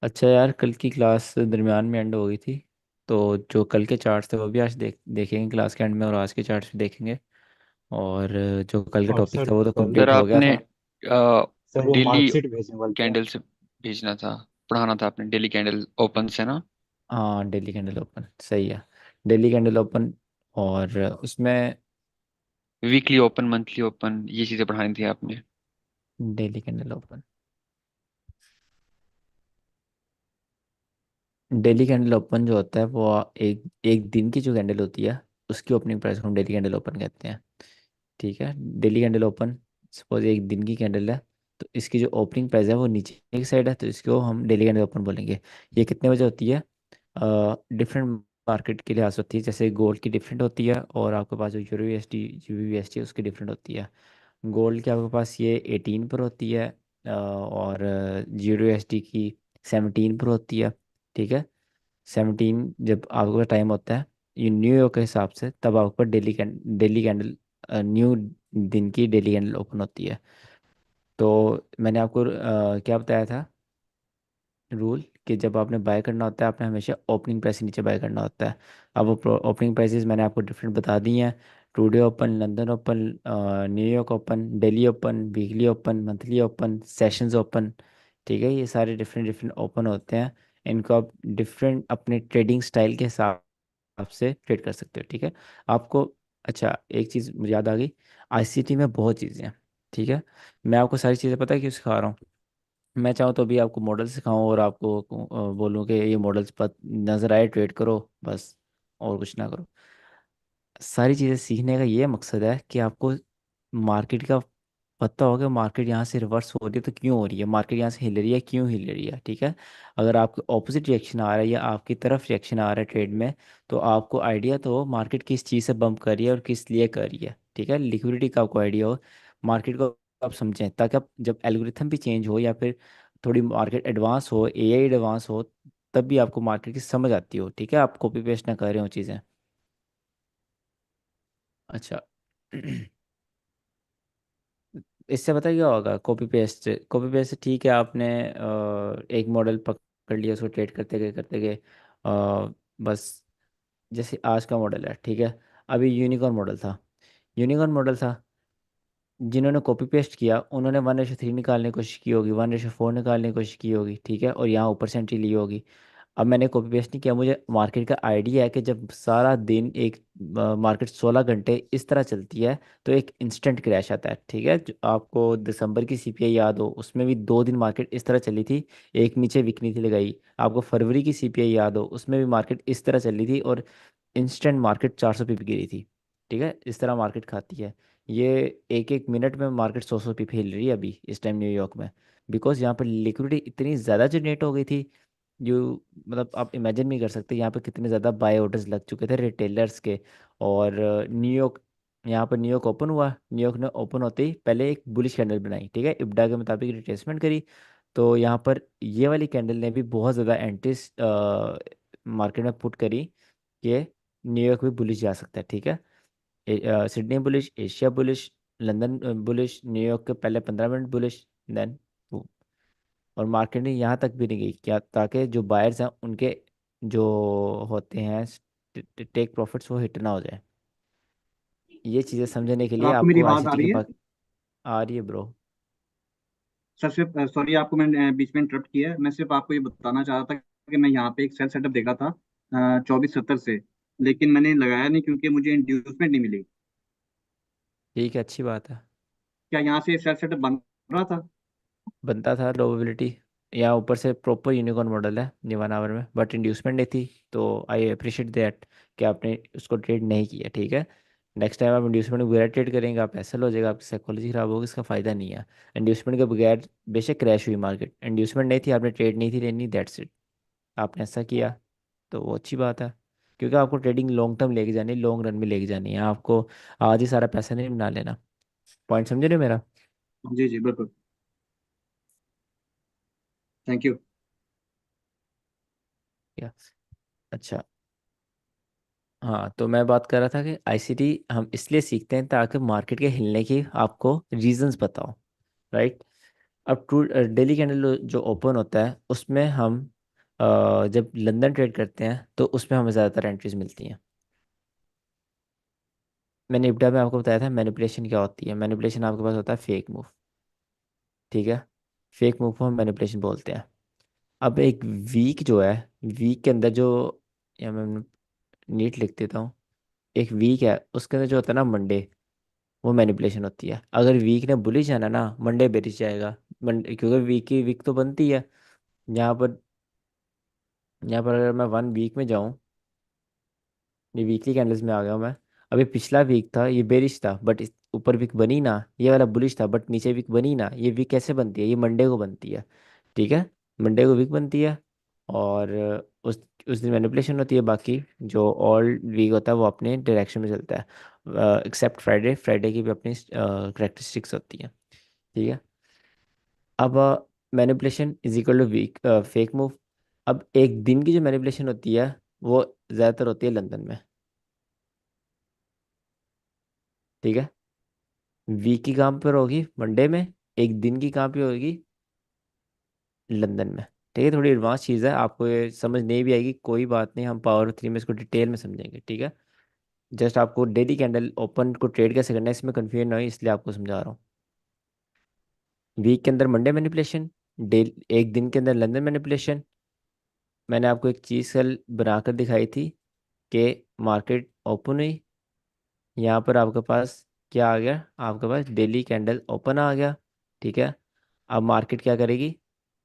अच्छा यार, कल की क्लास दरमियान में एंड हो गई थी। तो जो कल के चार्ट्स थे वो भी आज देखेंगे क्लास के एंड में, और आज के चार्ट्स भी देखेंगे। और जो कल का और टॉपिक सर था वो तो कल सर कंप्लीट हो गया आपने था। सर वो डेली मार्कशीट भेजने वाले थे। कैंडल से भेजना था, पढ़ाना था आपने डेली कैंडल ओपन से ना। हाँ, डेली कैंडल ओपन सही है। Daily candle open. और उसमें वीकली ओपन, मंथली ओपन, ये चीज़ें पढ़ानी थी आपने। Daily candle open, daily candle open जो होता है वो एक एक दिन की जो कैंडल होती है उसकी ओपनिंग प्राइस को हम डेली कैंडल ओपन कहते हैं। ठीक है। डेली कैंडल ओपन, सपोज एक दिन की कैंडल है, तो इसकी जो ओपनिंग प्राइस है वो नीचे की साइड है, तो इसको हम डेली कैंडल ओपन बोलेंगे। ये कितने बजे होती है? डिफरेंट मार्केट के लिहाज से होती है। जैसे गोल्ड की डिफरेंट होती है, और आपके पास जो यूरो USD उसकी डिफरेंट होती है। गोल्ड की आपके पास ये 18 पर होती है, और यूरो USD की 17 पर होती है। ठीक है। 17 जब आपके पास टाइम होता है ये न्यूयॉर्क के हिसाब से, तब आपके पास डेली कैंडल, न्यू दिन की डेली कैंडल ओपन होती है। तो मैंने आपको क्या बताया था रूल, कि जब आपने बाय करना होता है आपने हमेशा ओपनिंग प्राइस से नीचे बाय करना होता है। अब वो ओपनिंग प्राइसेस मैंने आपको डिफरेंट बता दी हैं। Today open, London open, New York open, Delhi open, weekly open, monthly open, sessions open. ठीक है, ये सारे डिफरेंट डिफरेंट ओपन होते हैं। इनको आप डिफरेंट अपने ट्रेडिंग स्टाइल के हिसाब से ट्रेड कर सकते हो। ठीक है। आपको, अच्छा एक चीज़ मुझे याद आ गई। ICT में बहुत चीज़ें हैं। ठीक है। मैं आपको सारी चीज़ें पता है क्यों सिखा रहा हूँ। मैं चाहूँ तो अभी आपको मॉडल सिखाऊं और आपको बोलूँ कि ये मॉडल्स पर नज़र आए ट्रेड करो बस, और कुछ ना करो। सारी चीज़ें सीखने का ये मकसद है कि आपको मार्केट का पता होगा। मार्केट यहाँ से रिवर्स हो रही है तो क्यों हो रही है, मार्केट यहाँ से हिल रही है क्यों हिल रही है। ठीक है। अगर आपके ऑपोजिट रिएक्शन आ रहा है या आपकी तरफ रिएक्शन आ रहा है ट्रेड में, तो आपको आइडिया तो हो मार्केट किस चीज़ से बम्प कर रही है और किस लिए कर रही है। ठीक है। लिक्विडिटी का आपको आइडिया हो, मार्केट को आप समझें, ताकि आप जब एल्गोरिथम भी चेंज हो या फिर थोड़ी मार्केट एडवांस हो, AI एडवांस हो, तब भी आपको मार्केट की समझ आती हो। ठीक है, आप कॉपी पेस्ट ना कर रहे हो चीज़ें। अच्छा। इससे पता क्या होगा, कॉपी पेस्ट से ठीक है, आपने एक मॉडल पकड़ लिया, उसको ट्रेड करते गए बस। जैसे आज का मॉडल है, ठीक है। अभी यूनिकॉर्न मॉडल था। जिन्होंने कॉपी पेस्ट किया उन्होंने 1:3 निकालने की कोशिश की होगी, 1:4 निकालने की कोशिश की होगी। ठीक है, और यहाँ ऊपर से एंट्री ली होगी। अब मैंने कॉपी पेस्ट नहीं किया, मुझे मार्केट का आइडिया है कि जब सारा दिन एक मार्केट 16 घंटे इस तरह चलती है तो एक इंस्टेंट क्रैश आता है। ठीक है, जो आपको दिसंबर की CPI याद हो, उसमें भी 2 दिन मार्केट इस तरह चली थी, एक नीचे वीकली थी लगाई। आपको फरवरी की CPI याद हो, उसमें भी मार्केट इस तरह चली थी और इंस्टेंट मार्केट 400 पिप गिरी थी। ठीक है, इस तरह मार्केट खाती है। ये एक एक मिनट में मार्केट 100 पिप हिल रही है अभी इस टाइम न्यूयॉर्क में, बिकॉज यहाँ पर लिक्विडिटी इतनी ज़्यादा जनरेट हो गई थी। जो, मतलब आप इमेजिन नहीं कर सकते यहाँ पे कितने ज़्यादा बाय ऑर्डर्स लग चुके थे रिटेलर्स के। और न्यूयॉर्क, यहाँ पर न्यूयॉर्क ओपन हुआ, न्यूयॉर्क ने ओपन होते ही पहले एक बुलिश कैंडल बनाई। ठीक है, इब्डा के मुताबिक रिट्रेसमेंट करी। तो यहाँ पर ये वाली कैंडल ने भी बहुत ज़्यादा एंटिस मार्केट में पुट करी कि न्यूयॉर्क भी बुलिश जा सकता है। ठीक है। Sydney bullish, Asia bullish, London bullish, New York के पहले 15 मिनट बुलिश, देन, और मार्केट ने यहाँ तक भी नहीं गई क्या, ताकि जो बायर्स हैं उनके जो होते हैं टेक प्रॉफिट्स वो हिट ना हो जाए। ये चीज़ें समझने के सर लिए आपको मेरी आपको आवाज़ आ ICT के रही है? पास आ रही है ब्रो। सर सिर्फ सॉरी, आपको मैंने बीच में इंटरप्ट किया है। मैं सिर्फ आपको ये बताना चाह रहा था कि मैं यहाँ पे एक सेल सेटअप देख रहा था 2470 से, लेकिन मैंने लगाया नहीं क्योंकि मुझे इंड्यूसमेंट नहीं मिली। ठीक है, अच्छी बात है। क्या यहाँ से सेल सेटअप बन रहा था? बनता था प्रोबेबिलिटी। यहाँ ऊपर से प्रॉपर यूनिकॉर्न मॉडल है ये 1 आवर में, बट इंड्यूसमेंट नहीं थी। तो आई अप्रिशिएट दैट कि आपने उसको ट्रेड नहीं किया। ठीक है। नेक्स्ट टाइम आप इंड्यूसमेंट के बगैर ट्रेड करेंगे, आप ऐसा हो जाएगा, आपकी साइकोलॉजी खराब होगी, इसका फायदा नहीं है। इंड्यूसमेंट के बगैर बेशक क्रैश हुई मार्केट, इंड्यूसमेंट नहीं थी, आपने ट्रेड नहीं थी लेनी, दैट्स इट। आपने ऐसा किया तो वो अच्छी बात है, क्योंकि आपको ट्रेडिंग लॉन्ग टर्म लेके जानी है, लॉन्ग रन में लेके जानी है आपको। आज ही सारा पैसा नहीं बना लेना। पॉइंट समझ रहे हो मेरा? जी जी बिल्कुल। Thank you. क्या? अच्छा। हाँ, तो मैं बात कर रहा था कि ICT हम इसलिए सीखते हैं ताकि मार्केट के हिलने की आपको रीजंस पता हो। राइट। अब ट्रू डेली कैंडल जो ओपन होता है उसमें हम जब लंदन ट्रेड करते हैं तो उसमें हमें ज़्यादातर एंट्रीज मिलती हैं। मैंने इब्डा में आपको बताया था मैनिपुलेशन क्या होती है। मैनिपुलेशन आपके पास होता है फेक मूव, ठीक है। फेक मूव को हम मैनिपुलेशन बोलते हैं। अब एक वीक जो है, वीक के अंदर जो, या मैं नीट लिख देता हूँ, एक वीक है उसके अंदर जो होता है ना मंडे, वो मैनिपुलेशन होती है। अगर वीक ने बुलिश जाना ना, मंडे बेरिश जाएगा। मंडे, क्योंकि वीक की वीक तो बनती है। यहाँ पर यहाँ पर अगर मैं 1 वीक में जाऊँ, ये वीकली कैंडल्स में आ गया हूँ मैं। अभी पिछला वीक था ये बेरिश था, बट ऊपर वीक बनी ना, ये वाला बुलिश था बट नीचे वीक बनी ना। ये वीक कैसे बनती है? ये मंडे को बनती है, ठीक है। मंडे को वीक बनती है। और उस दिन मैनिपुलेशन होती है। बाकी जो ऑल वीक होता है वो अपने डायरेक्शन में चलता है, एक्सेप्ट फ्राइडे। फ्राइडे की भी अपनी करेक्टरिस्टिक्स होती हैं, ठीक है। अब manipulation is equal to weak fake move. अब एक दिन की जो मैनिपुलेशन होती है वो ज़्यादातर होती है लंदन में, ठीक है। वीक की कहाँ पर होगी? मंडे में। एक दिन की कहाँ पे होगी? लंदन में, ठीक है। थोड़ी एडवांस चीज़ है, आपको ये समझ नहीं भी आएगी, कोई बात नहीं, हम पावर 3 में इसको डिटेल में समझेंगे, ठीक है। जस्ट आपको डेली कैंडल ओपन को ट्रेड कैसे करना है इसमें कंफ्यूजन ना हो, इसलिए आपको समझा रहा हूँ। वीक के अंदर मंडे मैनिपुलेशन, डे, एक दिन के अंदर लंदन मैनिपुलेशन। मैंने आपको एक चीज़ कल बनाकर दिखाई थी कि मार्केट ओपन हुई, यहाँ पर आपके पास क्या आ गया? आपके पास डेली कैंडल ओपन आ गया, ठीक है। अब मार्केट क्या करेगी?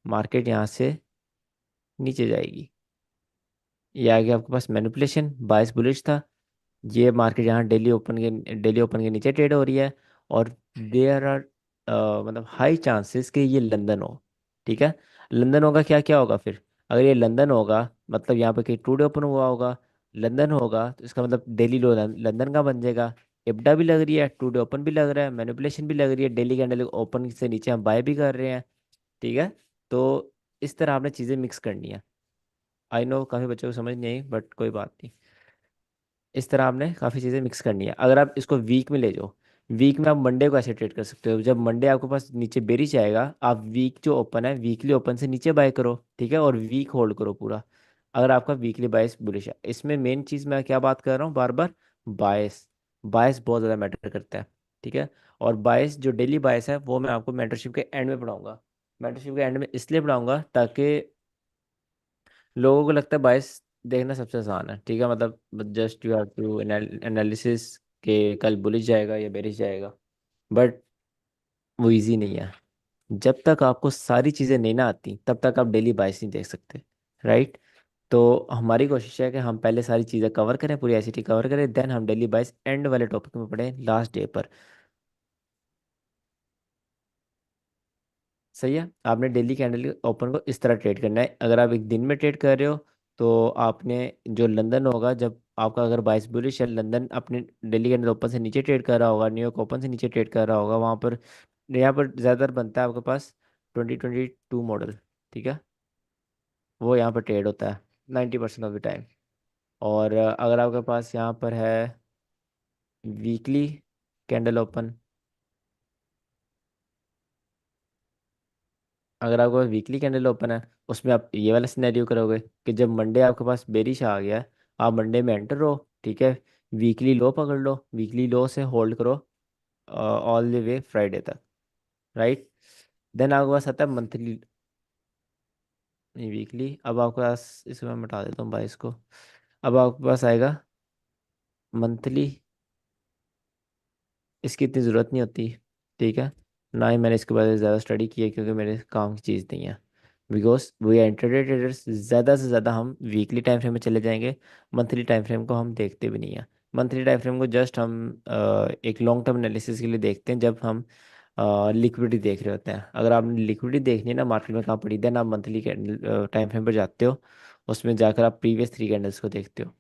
मार्केट यहाँ से नीचे जाएगी। ये आ गया आपके पास मैनिपुलेशन, बायस बुलिश था। ये मार्केट यहाँ डेली ओपन के नीचे ट्रेड हो रही है। और देयर आर मतलब हाई चांसेस कि ये लंदन हो, ठीक है। लंदन होगा, क्या क्या होगा फिर? अगर ये लंदन होगा मतलब यहाँ पे कहीं टूडे ओपन हुआ होगा, लंदन होगा तो इसका मतलब डेली लो लंदन का बन जाएगा। इब्डा भी लग रही है, टूडे ओपन भी लग रहा है, मैनिपुलेशन भी लग रही है, डेली कैंडल ओपन से नीचे हम बाय भी कर रहे हैं, ठीक है। तो इस तरह आपने चीज़ें मिक्स करनी है। आई नो काफ़ी बच्चों को समझ नहीं आई, बट कोई बात नहीं। इस तरह आपने काफ़ी चीज़ें मिक्स करनी है। अगर आप इसको वीक में ले जाओ, वीक में आप मंडे को ऐसे ट्रेड कर सकते हो। जब मंडे आपके पास नीचे बेरिश आएगा, आप वीक जो ओपन है वीकली ओपन से नीचे बाय करो, ठीक है, और वीक होल्ड करो पूरा। अगर आपका वीकली बायस बुलिश है, इसमें मेन चीज़ मैं क्या बात कर रहा हूँ बार बार? बायस। बायस बहुत ज़्यादा मैटर करता है, ठीक है। और बायस जो डेली बायस है वो मैं आपको मेंटरशिप के एंड में पढ़ाऊंगा। मेंटरशिप के एंड में इसलिए पढ़ाऊंगा ताकि लोगों को लगता है बायस देखना सबसे आसान है, ठीक है। मतलब just you have to analysis के कल बुलिश जाएगा या बेरिश जाएगा, बट वो इजी नहीं है। जब तक आपको सारी चीज़ें नहीं ना आती तब तक आप डेली बायस नहीं देख सकते, राइट। तो हमारी कोशिश है कि हम पहले सारी चीज़ें कवर करें, पूरी आईसीटी कवर करें, देन हम डेली बायस एंड वाले टॉपिक में पढ़ें लास्ट डे पर। सही है। आपने डेली कैंडल ओपन को इस तरह ट्रेड करना है। अगर आप एक दिन में ट्रेड कर रहे हो तो आपने जो लंदन होगा, जब आपका अगर बाइस बुलिश है, लंदन अपने डेली कैंडल ओपन से नीचे ट्रेड कर रहा होगा, न्यूयॉर्क ओपन से नीचे ट्रेड कर रहा होगा, वहाँ पर यहाँ पर ज़्यादातर बनता है आपके पास 2022 मॉडल, ठीक है। वो यहाँ पर ट्रेड होता है 90% ऑफ द टाइम। और अगर आपके पास यहाँ पर है वीकली कैंडल ओपन, अगर आपके पास वीकली कैंडल ओपन है, उसमें आप ये वाला सिनेरियो करोगे कि जब मंडे आपके पास बेरिश आ गया है, आप मंडे में एंटर हो, ठीक है। वीकली लो पकड़ लो, वीकली लो से होल्ड करो ऑल द वे फ्राइडे तक, राइट। देन आपके पास आता है मंथली, नहीं वीकली। अब आपके पास, इसको मैं मिटा देता हूँ 22 को। अब आपके पास आएगा मंथली। इसकी इतनी ज़रूरत नहीं होती, ठीक है। ना ही मैंने इसके बारे में ज़्यादा स्टडी की है, क्योंकि मेरे काम की चीज़ नहीं है। Because we are intraday traders, ज़्यादा से ज़्यादा हम वीकली टाइम फ्रेम में चले जाएंगे। मंथली टाइम फ्रेम को हम देखते भी नहीं हैं। मंथली टाइम फ्रेम को जस्ट हम एक लॉन्ग टर्म एनालिसिस के लिए देखते हैं, जब हम लिक्विडिटी देख रहे होते हैं। अगर आपने लिक्विडिटी देखनी है ना मार्केट में कहाँ पड़ी, देन आप मंथली टाइम फ्रेम पर जाते हो, उसमें जाकर आप प्रीवियस 3 कैंडल्स को देखते हो।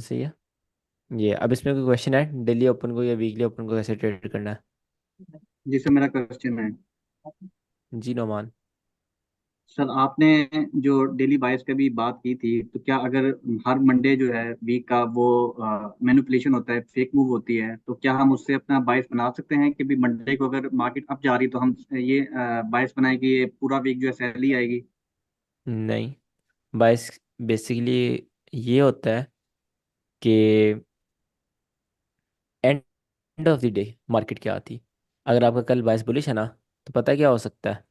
सही है। ये अब इसमें कोई क्वेश्चन है डेली ओपन को या वीकली ओपन को कैसे ट्रेड करना है? जिससे मेरा क्वेश्चन है। जी नोमान। सर आपने जो डेली बायस का भी बात की थी, तो क्या अगर हर मंडे जो है वीक का वो मैनिपुलेशन होता है, फेक मूव होती है, तो क्या हम उससे अपना बायस बना सकते हैं कि भी मंडे को अगर मार्केट अप जा रही तो हम ये बायस बनाए कि ये पूरा वीक जो है सैल ही आएगी? नहीं, बाइस बेसिकली ये होता है कि end of the day market क्या आती। अगर आपका कल बाइस बुलिश है ना, तो पता है क्या हो सकता है।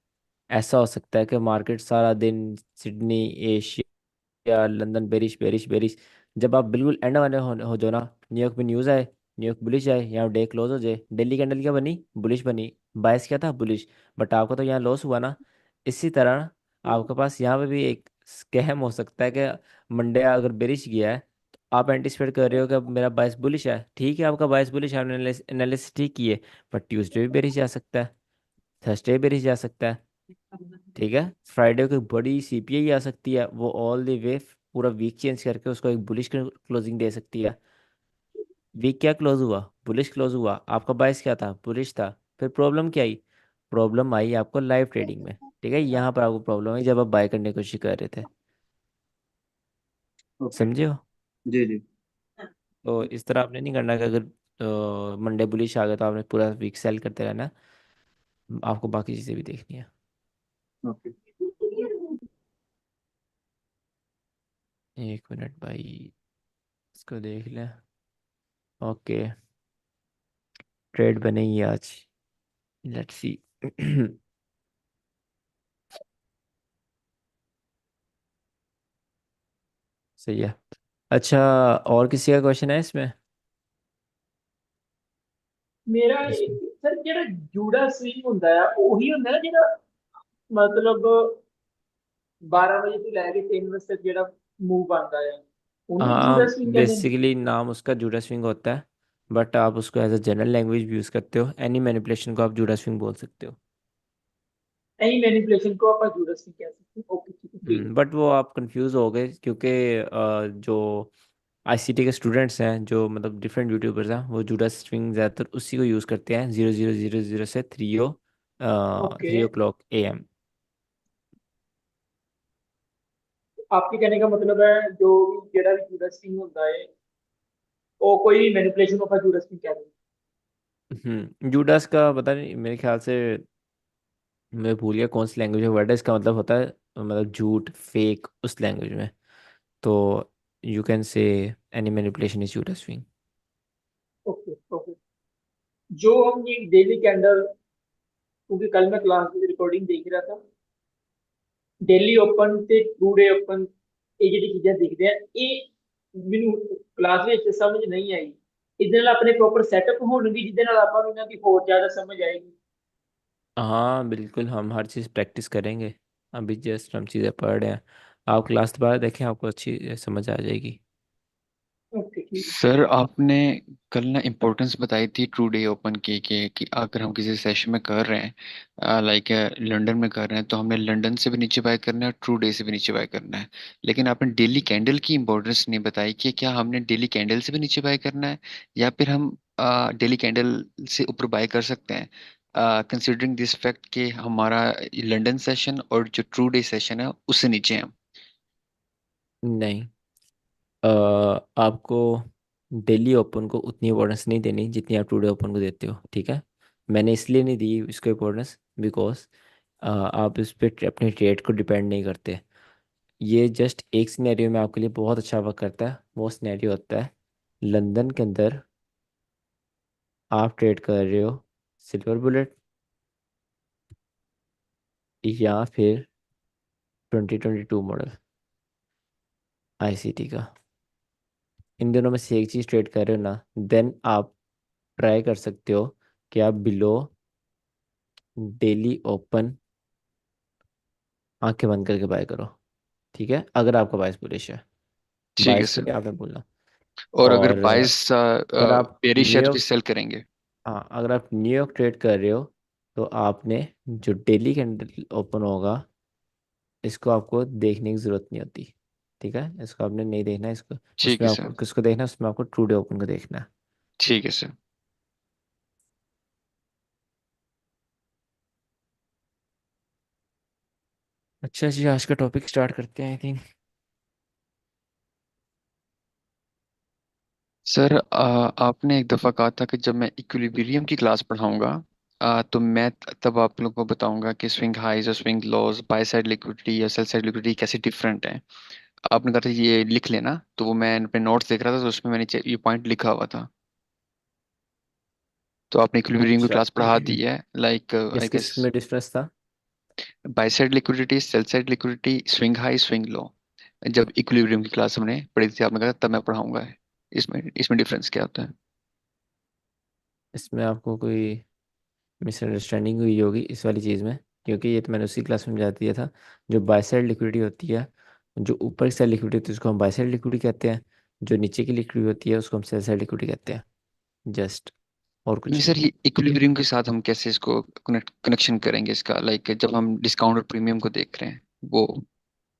ऐसा हो सकता है कि मार्केट सारा दिन Sydney, Asia, London bearish bearish bearish, जब आप बिल्कुल एंड वाले हो जो ना, न्यूयॉर्क में न्यूज़ आए, न्यूयॉर्क बुलिश आए, यहाँ डे क्लोज हो जाए, डेली कैंडल क्या बनी, बुलिश बनी। बायस क्या था, बुलिश। बट आपका तो यहाँ लॉस हुआ ना। इसी तरह आपके पास यहाँ पे भी एक स्कैम हो सकता है कि मंडे अगर बेरिश गया है, तो आप एंटिसिपेट कर रहे हो कि अब मेरा बायस बुलिश है, ठीक है, आपका बायस बुलिश है, आपने एनालिसिस ठीक की है। बट ट्यूसडे भी बेरिश जा सकता है, थर्सडे भी बेरिश जा सकता है, ठीक है, फ्राइडे को एक बड़ी सीपीआई आ सकती है, वो ऑल द वे पूरा वीक चेंज करके उसको एक बुलिश क्लोजिंग दे सकती है। वीक क्या क्लोज हुआ, बुलिश क्लोज हुआ, आपका बायस क्या था, बुलिश था। फिर प्रॉब्लम क्या आई, प्रॉब्लम आई आपको लाइव ट्रेडिंग में। ठीक है, यहाँ पर आपको प्रॉब्लम आई जब आप बाय करने की कोशिश कर रहे थे। ओके। समझे हो। जी जी। तो इस तरह आपने नहीं करना कि अगर मंडे बुलिश आ गया तो आपने पूरा वीक सेल करते रहना। आपको बाकी चीज़ें भी देखनी है। ओके। 1 मिनट भाई, इसको देख लें। ओके, ट्रेड बनेगी आज, लेट्स सी। सही है। अच्छा, और किसी का क्वेश्चन है इसमें? मेरा इसमें सर ਜਿਹੜਾ ਜੂੜਾ ਸਵਿੰਗ ਹੁੰਦਾ ਆ ਉਹੀ ਹੁੰਦਾ ਨਾ ਜਿਹੜਾ ਮਤਲਬ 12 ਵਜੇ ਤੋਂ ਲੈ ਕੇ 3 ਵਜੇ ਤੱਕ ਜਿਹੜਾ ਮੂਵ ਆਉਂਦਾ ਆ ਉਹਨੂੰ ਜੂੜਾ हाँ, ਸਵਿੰग ਕਹਿੰਦੇ ਨੇ। बेसिकली नाम उसका जूडा स्विंग होता है। बट आप उसको एज अ जनरल लैंग्वेज भी यूज़ करते हो, एनी मैनिपुलेशन को आप जूडा स्विंग बोल सकते हो। ਐਂ मैनिपुलेशन को ਆਪਾਂ जूड़ा स्विंग कह सकते हैं। ओके ठीक है ठीक बट वो आप कंफ्यूज हो गए क्योंकि जो आईसीटी के स्टूडेंट्स हैं, जो मतलब डिफरेंट यूट्यूबर्स हैं, वो जूडा स्विंग ज़्यादातर उसी को यूज़ करते हैं, 0000 से है ओके। 3 o'clock AM। आपके कहने का मतलब है जो भी ਜਿਹੜਾ ਵੀ जूड़ा स्विंग ਹੁੰਦਾ है वो कोई मैनिपुलेशन को ਆਪਾਂ जूड़ा स्विंग कहते हैं। जूडास का पता नहीं, मेरे ख्याल से मैं भूल गया कौन सी लैंग्वेज में वर्ड है, इसका मतलब होता है मतलब झूठ, फेक, उस लैंग्वेज में। तो you can say any manipulation is जूडा स्विंग। Okay okay. जो हम ये डेली कैंडल, क्योंकि कल मैं क्लास की रिकॉर्डिंग देख रहा था, डेली ओपन ਤੇ ਟਰੂ ਡੇ ਓਪਨ ਇਹ ਜਿਹੜੀ ਚੀਜ਼ਾਂ ਦਿਖਦੇ ਆ ਇਹ ਮੈਨੂੰ ਕਲਾਸ ਵਿੱਚ ਸਮਝ ਨਹੀਂ ਆਈ। ਇਹਦੇ ਨਾਲ ਆਪਣੇ ਪ੍ਰੋਪਰ ਸੈਟਅਪ ਹੋਣਗੇ ਜਿਹਦੇ ਨਾਲ ਆਪਾਂ ਨੂੰ ਇਹਨਾਂ ਦੀ ਹੋਰ ਜ਼ਿਆਦਾ ਸਮਝ आएगी। हाँ बिल्कुल, हम हर चीज़ प्रैक्टिस करेंगे। अभी जस्ट हम चीज़ें पढ़ रहे हैं, आप क्लास दोबारा देखें, आपको अच्छी समझ आ जाएगी। ओके ठीक है। सर आपने कल ना इम्पोर्टेंस बताई थी ट्रू डे ओपन की कि अगर हम किसी सेशन में कर रहे हैं, लाइक लंदन में कर रहे हैं, तो हमने लंदन से भी नीचे बाय करना है और ट्रू डे से भी नीचे बाय करना है। लेकिन आपने डेली कैंडल की इम्पोर्टेंस नहीं बताई कि क्या हमने डेली कैंडल से भी नीचे बाय करना है या फिर हम डेली कैंडल से ऊपर बाय कर सकते हैं, कंसिडरिंग दिस फैक्ट कि हमारा लंदन सेशन और जो ट्रू डे सेशन है उससे नीचे है। नहीं, अ, आपको डेली ओपन को उतनी इम्पोर्टेंस नहीं देनी जितनी आप टुडे ओपन को देते हो, ठीक है। मैंने इसलिए नहीं दी इसको इम्पोर्टेंस बिकॉज आप इस पर अपने ट्रेड को डिपेंड नहीं करते। ये जस्ट एक सिनेरियो में आपके लिए बहुत अच्छा वर्क करता है, वो सिनेरियो होता है लंदन के अंदर आप ट्रेड कर रहे हो सिल्वर बुलेट या फिर 2022 मॉडल आईसीटी का। इन दोनों में से एक चीज़ ट्रेड कर रहे हो ना, देन आप ट्राई कर सकते हो कि आप बिलो डेली ओपन आंखें बंद करके बाय करो, ठीक है, अगर आपका बायस बुलिश है। ठीक है बायस के सर। लिए आपने बोलना। और अगर और बाइस अगर आप बेरिश है तो फिर न्यूयॉर्क, सेल करेंगे। हाँ, अगर आप न्यूयॉर्क ट्रेड कर रहे हो तो आपने जो डेली कैंडल ओपन होगा इसको आपको देखने की ज़रूरत नहीं होती, ठीक है, इसको आपने नहीं देखना है, इसको ठीक उसमें है आपको सर। किसको देखना है, उसमें आपको ट्रू डे ओपन को देखना है। ठीक है सर। अच्छा जी, आज का टॉपिक स्टार्ट करते हैं आई थिंक। सर आपने एक दफ़ा कहा था कि जब मैं इक्विलिब्रियम की क्लास पढ़ाऊंगा तो मैं तब आप लोगों को बताऊंगा कि स्विंग हाइज और swing lows buy side liquidity या सेल साइड लिक्विडिटी कैसे डिफरेंट है। आपने कहा था ये लिख लेना, तो वो मैं अपने नोट्स देख रहा था तो उसमें मैंने ये पॉइंट लिखा हुआ था। तो आपने इक्विलिब्रियम की अच्छा, क्लास पढ़ा दी है, लाइक किस आई गेस। किस में डिफरेंस था? Bye side liquidity, cell side liquidity, swing high swing low. जब इक्विलिब्रियम की क्लास हमने पढ़ी थी आपने कहा तब मैं पढ़ाऊंगा। इसमें इसमें डिफरेंस क्या होता है? इसमें आपको कोई मिसअंडरस्टैंडिंग हुई होगी इस वाली चीज़ में, क्योंकि ये तो मैंने उसी क्लास में समझा दिया था। जो बाय साइड लिक्विडिटी होती है, जो ऊपर की साइड लिक्विडिटी होती है उसको हम बाय साइड लिक्विडिटी कहते हैं। जो नीचे की लिक्विडिटी होती है उसको हम सेल साइड लिक्विडिटी कहते हैं। जस्ट, और नहीं कुछ सर, नहीं। ये इक्विलिब्रियम के साथ हम कैसे इसको कनेक्शन करेंगे इसका, लाइक जब हम डिस्काउंट और प्रीमियम को देख रहे हैं वो,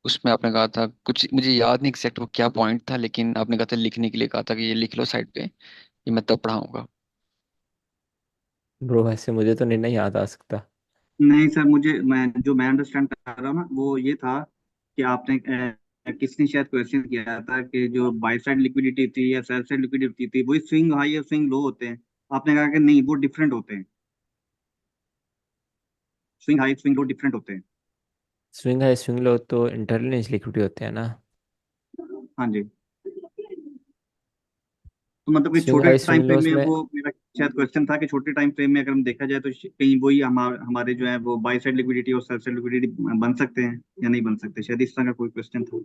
उसमें आपने कहा था कुछ, मुझे याद नहीं एग्जैक्ट वो क्या पॉइंट था, लेकिन आपने कहा था लिखने के लिए कहा था कि ये लिख लो साइड पे, ये मैं तब पढ़ाऊंगा। ब्रो वैसे मुझे तो नहीं ना याद आ सकता। नहीं सर, मैं अंडरस्टैंड कर रहा हूँ ना, वो ये था कि आपने किसने शायद क्वेश्चन किया था कि जो बाई साइड लिक्विडिटी थी या सेल साइड लिक्विडिटी थी वही स्विंग हाई या स्विंग लो होते हैं। आपने कहा कि नहीं, वो डिफरेंट होते हैं। Swing high swing low different होते हैं। स्विंग हाई स्विंग लो तो इंटरलिंक्ड लिक्विडिटी होते हैं ना। हाँ जी। तो मतलब कि स्विंग छोटे high time swing frame loss में में वो मेरा शायद क्वेश्चन था कि छोटे टाइम फ्रेम में अगर हम देखा जाए तो कहीं वही हमारे जो है वो बाई साइड लिक्विडिटी और सेल साइड लिक्विडिटी बन सकते हैं या नहीं बन सकते, शायद इस तरह का कोई क्वेश्चन था।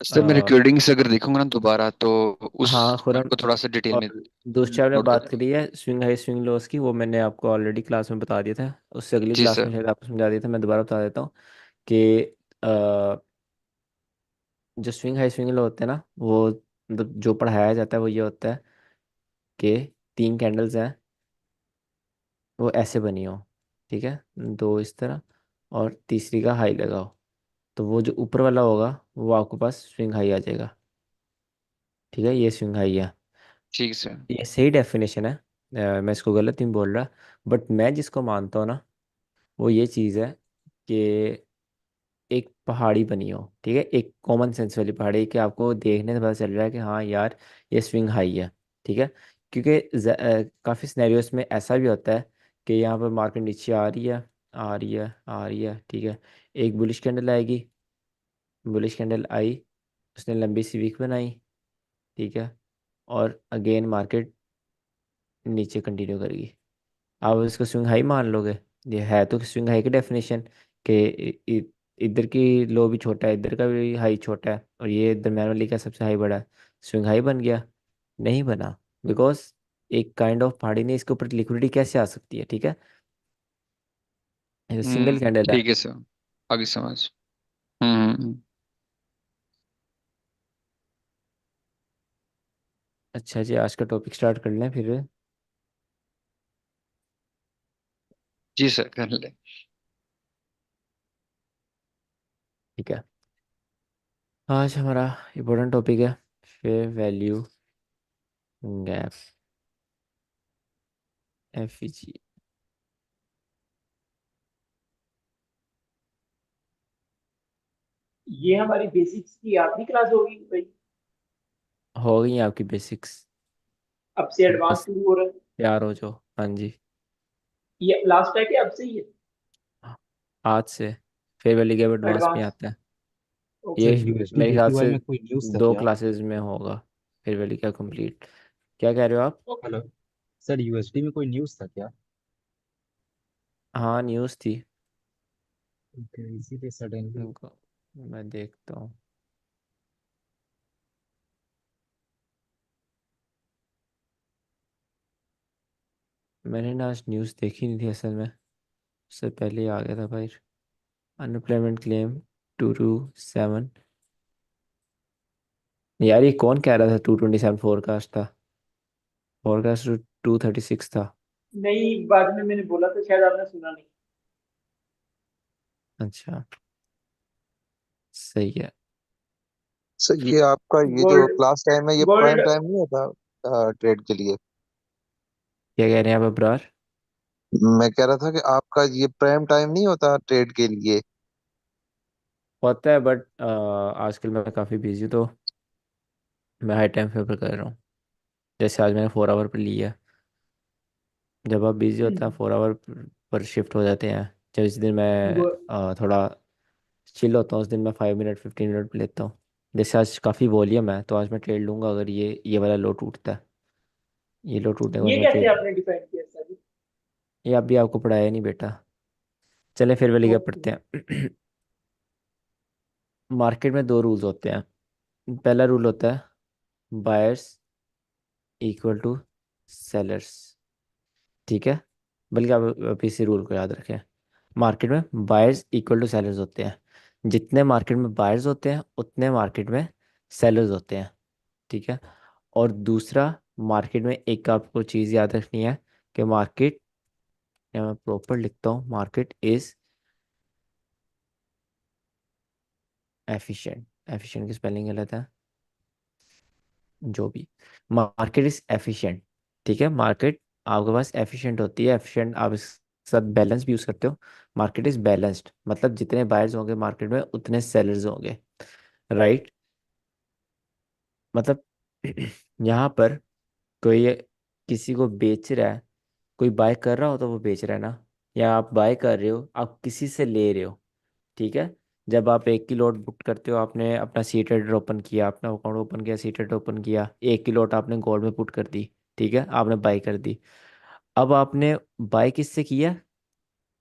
सर मैं रिकॉर्डिंग से अगर देखूंगा ना दोबारा तो उस हाँ पॉइंट खुरन, को थोड़ा सा डिटेल में और दूसरी आपने नोट बात कर। करी है स्विंग हाई स्विंग लोस की, वो मैंने आपको ऑलरेडी क्लास में बता दिया था। उससे अगली जी क्लास में सर। शायद आपको समझा दिया था, मैं दोबारा बता देता हूँ कि अ, जो स्विंग हाई स्विंग लो होते हैं ना, वो मतलब जो पढ़ाया जाता है वो ये होता है कि तीन कैंडल्स हैं, वो ऐसे बनी हो, ठीक है, दो इस तरह, और तीसरी का हाई लगाओ, तो वो जो ऊपर वाला होगा वो आपके पास स्विंग हाई आ जाएगा। ठीक है, ये स्विंग हाई है। ठीक है सर। ये सही डेफिनेशन है, मैं इसको गलत नहीं बोल रहा। बट मैं जिसको मानता हूँ ना, वो ये चीज़ है कि एक पहाड़ी बनी हो, ठीक है, एक कॉमन सेंस वाली पहाड़ी, कि आपको देखने से पता चल रहा है कि हाँ यार ये स्विंग हाई है। ठीक है, क्योंकि काफ़ी सिनेरियोस में ऐसा भी होता है कि यहाँ पर मार्केट नीचे आ रही है, आ रही है, आ रही है, ठीक है, एक बुलिश कैंडल आएगी, बुलिश कैंडल आई, उसने लंबी सी वीक बनाई, ठीक है, और अगेन मार्केट नीचे कंटिन्यू करेगी। आप इसको स्विंग हाई मान लोगे? ये है तो स्विंग हाई की डेफिनेशन कि इधर की लो भी छोटा है, इधर का भी हाई छोटा है, और ये दरम्यान वाली का सबसे हाई बड़ा है, स्विंग हाई बन गया? नहीं बना, बिकॉज एक काइंड ऑफ पहाड़ी ने इसके ऊपर लिक्विडिटी कैसे आ सकती है? ठीक है, सिंगल कैंडल है। ठीक है सर, आगे समझ। हम्म। अच्छा जी, आज का टॉपिक स्टार्ट कर लें फिर। जी सर कर ले। ठीक है, आज हमारा इम्पोर्टेंट टॉपिक है फेयर वैल्यू गैप, एफ। ये हमारी बेसिक्स की आखिरी क्लास होगी भाई। हो गई हैं आपकी बेसिक्स? अब से एडवांस बस शुरू हो रहा है। तैयार हो जाओ, हाँ जी। ये लास्ट है कि अब से ही है? आज से फेयर वैल्यू गैप एडवांस में एडवांस। आता है। ओके। ये सर यूएसडी मेरे ख्याल जेपीवाई से में कोई न्यूज़ था दो क्या? क्लासेस में होगा फेयर वैल्यू गैप कंप्लीट। क्या कह रहे हो आप? ओके। हेलो। सर यूएसडी में कोई न्यूज़ था क्या? हाँ न्यूज़ थी। ओके, इसीलिए सडनली। रुको, मैं देखता हूँ। मैंने ना आज न्यूज़ देखी नहीं थी असल में, उससे पहले ही आ गया था भाई। Unemployment claim 227। यार ये कौन कह रहा था 227 फोरकास्ट था? फोरकास्ट 236 था। नहीं, बाद में मैंने बोला था, शायद आपने सुना नहीं। अच्छा, सही है। सर ये आपका ये जो गोल्ड। क्लास टाइम है ये गोल्ड। प्राइम टाइम नहीं होता ट्रेड के लिए? क्या कह रहे हैं आप अब्रार? मैं कह रहा था कि आपका ये प्राइम टाइम नहीं होता ट्रेड के लिए। होता है बट आजकल मैं काफ़ी बिजी हूँ, तो मैं हाई टाइम फेवर कर रहा हूँ। जैसे आज मैंने 4 आवर पर लिया है। जब आप बिजी होते हैं, 4 आवर पर शिफ्ट हो जाते हैं। जब इस दिन मैं वो- थोड़ा चिल होता हूँ, उस दिन मैं 5 मिनट 15 मिनट पे लेता हूँ। जैसे आज काफ़ी वॉल्यूम है, तो आज मैं ट्रेड लूंगा अगर ये वाला लो टूटता है। ये लो टूटने के बाद ये मैं कैसे ट्रेड। आपने डिफाइन किया सर? ये अभी आपको पढ़ाया नहीं बेटा। चले फिर वाली क्या ओके। पढ़ते हैं। मार्केट में 2 रूल्स होते हैं। पहला रूल होता है बायर्स इक्वल टू सेलर्स। ठीक है, बल्कि आप इसी रूल को याद रखें। मार्केट में बायर्स इक्वल टू सेलर्स होते हैं। जितने मार्केट में बायर्स होते हैं उतने मार्केट में सेलर्स होते हैं। ठीक है। और दूसरा, मार्केट में एक आपको चीज़ याद रखनी है कि मार्केट, या मैं प्रॉपर लिखता हूँ, मार्केट इज एफिशिएंट। एफिशिएंट की स्पेलिंग गलत है, जो भी। Market is efficient. ठीक है, मार्केट आपके पास एफिशिएंट होती है। एफिशिएंट आप इस साथ बैलेंस भी यूज करते हो। मार्केट इज बैलेंस्ड, मतलब जितने बायर्स होंगे मार्केट में उतने सेलर्स होंगे। राइट। मतलब यहाँ पर कोई किसी को बेच रहा है, कोई बाय कर रहा हो तो वो बेच रहा है ना। या आप बाय कर रहे हो, आप किसी से ले रहे हो। ठीक है। जब आप 1 की लॉट बुक करते हो, आपने अपना सी ट्रेडर ओपन किया, अपना अकाउंट ओपन किया, सी ट्रेडर ओपन किया, 1 की लॉट आपने गोल्ड में पुट कर दी। ठीक है, आपने बाई कर दी। अब आपने बाय किससे किया?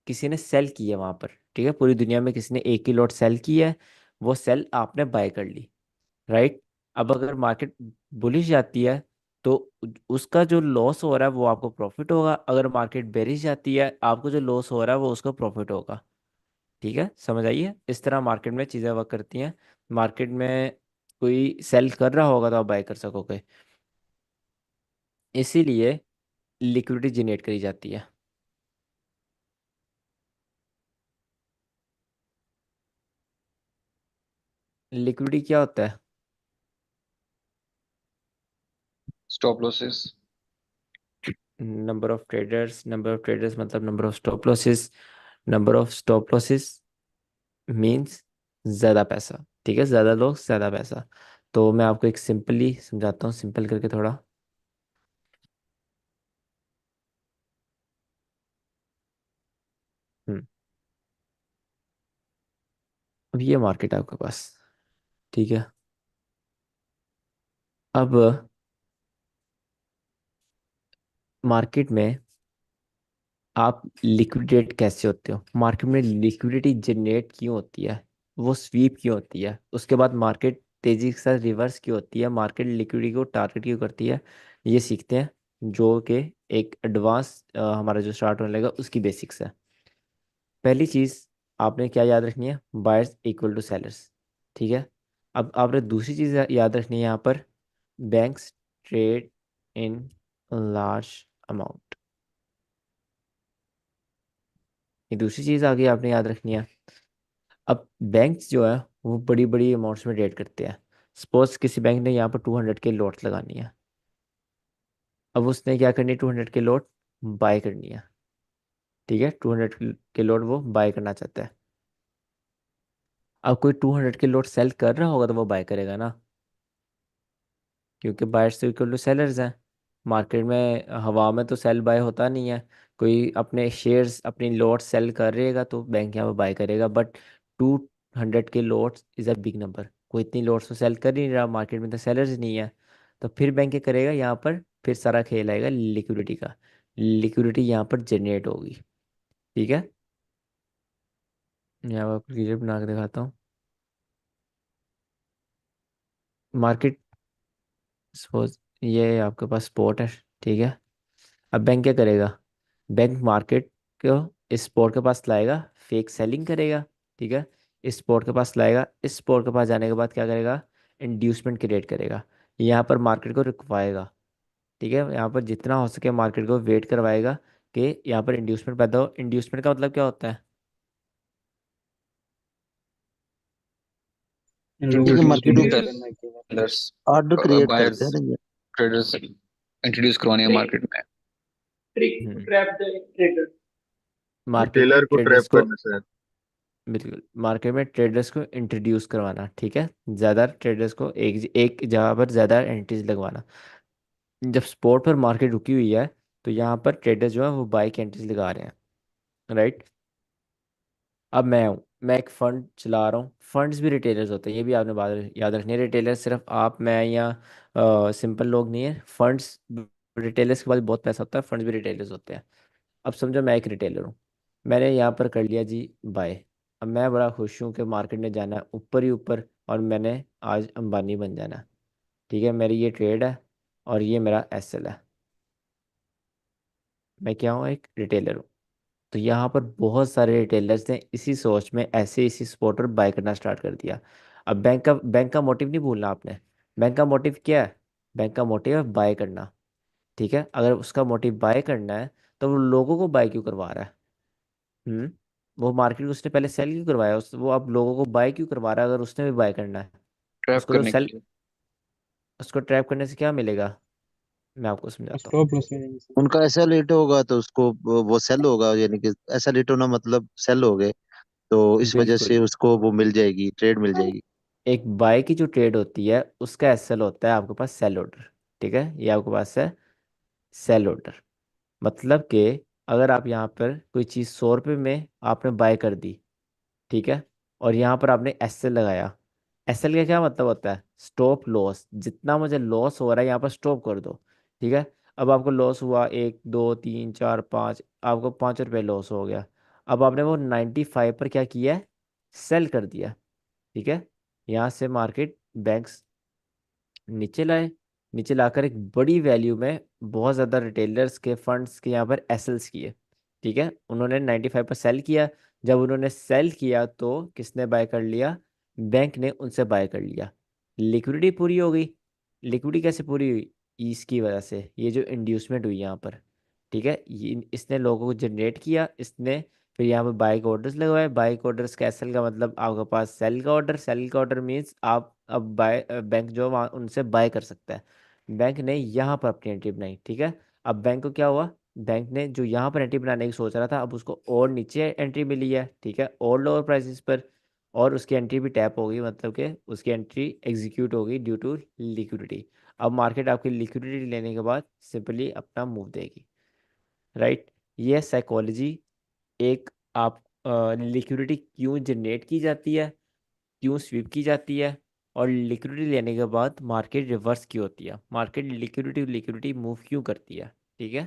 किसी ने सेल किया वहां पर। ठीक है, पूरी दुनिया में किसी ने 1 की लॉट सेल की है, वो सेल आपने बाय कर ली। राइट। अब अगर मार्केट बुलिश जाती है, तो उसका जो लॉस हो रहा है वो आपको प्रॉफिट होगा। अगर मार्केट बेरिश जाती है, आपको जो लॉस हो रहा है वो उसका प्रॉफिट होगा। ठीक है, समझ आइए, इस तरह मार्केट में चीज़ें वर्क करती हैं। मार्केट में कोई सेल कर रहा होगा तो आप बाय कर सकोगे। इसीलिए लिक्विडिटी जनरेट करी जाती है। लिक्विडिटी क्या होता है? Stop losses. Number of traders मतलब number of stop losses. Number of stop losses means ज़्यादा पैसा। ठीक है, ज़्यादा लोग ज़्यादा पैसा। तो मैं आपको एक सिंपली समझाता हूँ, सिंपल करके थोड़ा। हम्म अब ये मार्केट है आपके पास। ठीक है। अब मार्केट में आप लिक्विडेट कैसे होते हो? मार्केट में लिक्विडिटी जनरेट क्यों होती है? वो स्वीप क्यों होती है? उसके बाद मार्केट तेजी के साथ रिवर्स क्यों होती है? मार्केट लिक्विडिटी को टारगेट क्यों करती है? ये सीखते हैं, जो कि एक एडवांस हमारा जो स्टार्ट होने लगा उसकी बेसिक्स है। पहली चीज आपने क्या याद रखनी है? Buyers equal to sellers. ठीक है। अब आपने दूसरी चीज याद रखनी है यहाँ पर, banks trade in large amount. ये दूसरी चीज आगे आपने याद रखनी है। अब बैंक्स जो है वो बड़ी बड़ी अमाउंट्स में ट्रेड करते हैं। सपोज किसी बैंक ने यहाँ पर 200 के लॉट लगानी है। अब उसने क्या करनी है? 200 के लॉट बाय करनी है। ठीक है, 200 के लॉट वो बाय करना चाहता है। अब कोई 200 के लॉट सेल कर रहा होगा तो वो बाय करेगा ना, क्योंकि बायर्स तो इक्वल टू सेलर्स हैं। मार्केट में हवा में तो सेल बाय होता नहीं है। कोई अपने शेयर्स अपनी लॉट सेल कर रहेगा तो बैंक यहाँ पर बाय करेगा। बट 200 के lots is a big number. कोई इतनी लॉट्स तो सेल कर ही नहीं रहा, मार्केट में तो सेलर्स नहीं है। तो फिर बैंक क्या करेगा यहाँ पर? फिर सारा खेल आएगा लिक्विडिटी का। लिक्विडिटी यहाँ पर जनरेट होगी। ठीक है, यहाँ पर क्लियर बना के दिखाता हूँ। मार्केट, सपोज ये आपके पास स्पॉट है। ठीक है। अब बैंक क्या करेगा? बैंक मार्केट को इस स्पॉट के पास लाएगा, फेक सेलिंग करेगा। ठीक है, इस स्पॉट के पास लाएगा, इस स्पॉट के पास जाने के बाद क्या करेगा? इंड्यूसमेंट क्रिएट करेगा। यहाँ पर मार्केट को रुकवाएगा। ठीक है, यहाँ पर जितना हो सके मार्केट को वेट करवाएगा कि यहाँ पर इंड्यूसमेंट पैदा हो। इंड्यूसमेंट का मतलब क्या होता है? लोगों ठीक है, को मार्केट स्टिमुलेट इंट्रोड्यूस करना कि मतलब। सेलर्स, ऑर्डर क्रिएट करते हैं बायर्स, ना ये। ट्रेडर्स इंट्रोड्यूस करवाने हैं ट्रिक मार्केट में। Trick to hmm trap the trader. Market में रिटेलर को ट्रेडर्स ट्रैप को, करना सर। बिल्कुल मार्केट में ट्रेडर्स को इंट्रोड्यूस करवाना, ठीक है, ज़्यादा ट्रेडर्स को एक एक जगह पर ज़्यादा एंट्रीज लगवाना। जब स्पॉट पर मार्केट रुकी हुई है तो यहाँ पर ट्रेडर्स जो है वो बाई की एंट्रीज लगा रहे हैं, राइट। अब मैं हूँ, मैं एक फंड चला रहा हूँ, फंड्स भी रिटेलर्स होते हैं, ये भी आपने बात याद रखनी है। रिटेलर सिर्फ आप मैं या सिंपल लोग नहीं है, फंड्स, रिटेलर्स के पास बहुत पैसा होता है, फंड्स भी रिटेलर्स होते हैं। अब समझो मैं एक रिटेलर हूँ, मैंने यहाँ पर कर लिया जी बाय। अब मैं बड़ा खुश हूँ कि मार्केट ने जाना है ऊपर ही ऊपर और मैंने आज अंबानी बन जाना है, ठीक है, मेरी ये ट्रेड है और ये मेरा एसएल है। मैं क्या हूँ, एक रिटेलर हूँ। तो यहाँ पर बहुत सारे रिटेलर्स ने इसी सोच में ऐसे इसी स्पॉट पर बाय करना स्टार्ट कर दिया। अब बैंक का मोटिव नहीं भूलना आपने। बैंक का मोटिव क्या है? बैंक का मोटिव है बाय करना, ठीक है। अगर उसका मोटिव बाय करना है तो वो लोगों को बाय क्यों करवा रहा है? हम्म वो मार्केट में उसने पहले सेल क्यों करवाया, वो अब लोगों को बाय क्यों करवा रहा है? अगर उसने भी बाय करना है ट्रैप उसको तो करने के सेल, लिए। उसको ट्रैप करने से क्या मिलेगा? मैं आपको समझाता हूँ। स्टॉप लॉस में जाएंगे सर। उनका ऐसा लेट होगा तो उसको वो सेल होगा, यानी कि ऐसा लेट होना मतलब सेल हो गए, तो इस वजह से बिल्कुल, उसको वो मिल जाएगी, ट्रेड मिल जाएगी। एक बाय की जो ट्रेड होती है उसका एसएल होता है आपके पास सेल ऑर्डर, ठीक है, ये आपके पास है सेल ऑर्डर। मतलब कि अगर आप यहाँ पर कोई चीज़ 100 रुपये में आपने बाय कर दी, ठीक है, और यहाँ पर आपने एसएल लगाया। एसएल का क्या मतलब होता है? स्टॉप लॉस, जितना मुझे लॉस हो रहा है यहाँ पर स्टॉप कर दो, ठीक है। अब आपको लॉस हुआ 1 2 3 4 5, आपको 5 रुपये लॉस हो गया। अब आपने वो 95 पर क्या किया है? सेल कर दिया, ठीक है। यहाँ से मार्केट बैंक्स नीचे लाए, नीचे लाकर एक बड़ी वैल्यू में बहुत ज़्यादा रिटेलर्स के फंड्स के यहाँ पर एसएल्स किए, ठीक है। उन्होंने 95 पर सेल किया। जब उन्होंने सेल किया तो किसने बाय कर लिया? बैंक ने उनसे बाय कर लिया। लिक्विडिटी पूरी हो गई। लिक्विडिटी कैसे पूरी हुई? इसकी वजह से, ये जो इंड्यूसमेंट हुई यहाँ पर, ठीक है, ये इसने लोगों को जनरेट किया, इसने फिर यहाँ पर बाइक ऑर्डर्स लगवाए। बाइक ऑर्डर्स कैसल का मतलब आपके पास सेल का ऑर्डर, सेल का ऑर्डर मीन्स आप अब बाय, बैंक जो वहाँ उनसे बाय कर सकता है। बैंक ने यहाँ पर अपनी एंट्री बनाई, ठीक है। अब बैंक को क्या हुआ? बैंक ने जो यहाँ पर एंट्री बनाने की सोच रहा था अब उसको और नीचे एंट्री मिली है, ठीक है, और लोअर प्राइसेस पर, और उसकी एंट्री भी टैप हो गई, मतलब कि उसकी एंट्री एग्जीक्यूट हो गई ड्यू टू लिक्विडिटी। अब मार्केट आपकी लिक्विडिटी लेने के बाद सिंपली अपना मूव देगी, राइट। ये साइकोलॉजी एक, आप लिक्विडिटी क्यों जनरेट की जाती है, क्यों स्वीप की जाती है, और लिक्विडिटी लेने के बाद मार्केट रिवर्स क्यों होती है, मार्केट लिक्विडिटी लिक्विडिटी मूव क्यों करती है, ठीक है।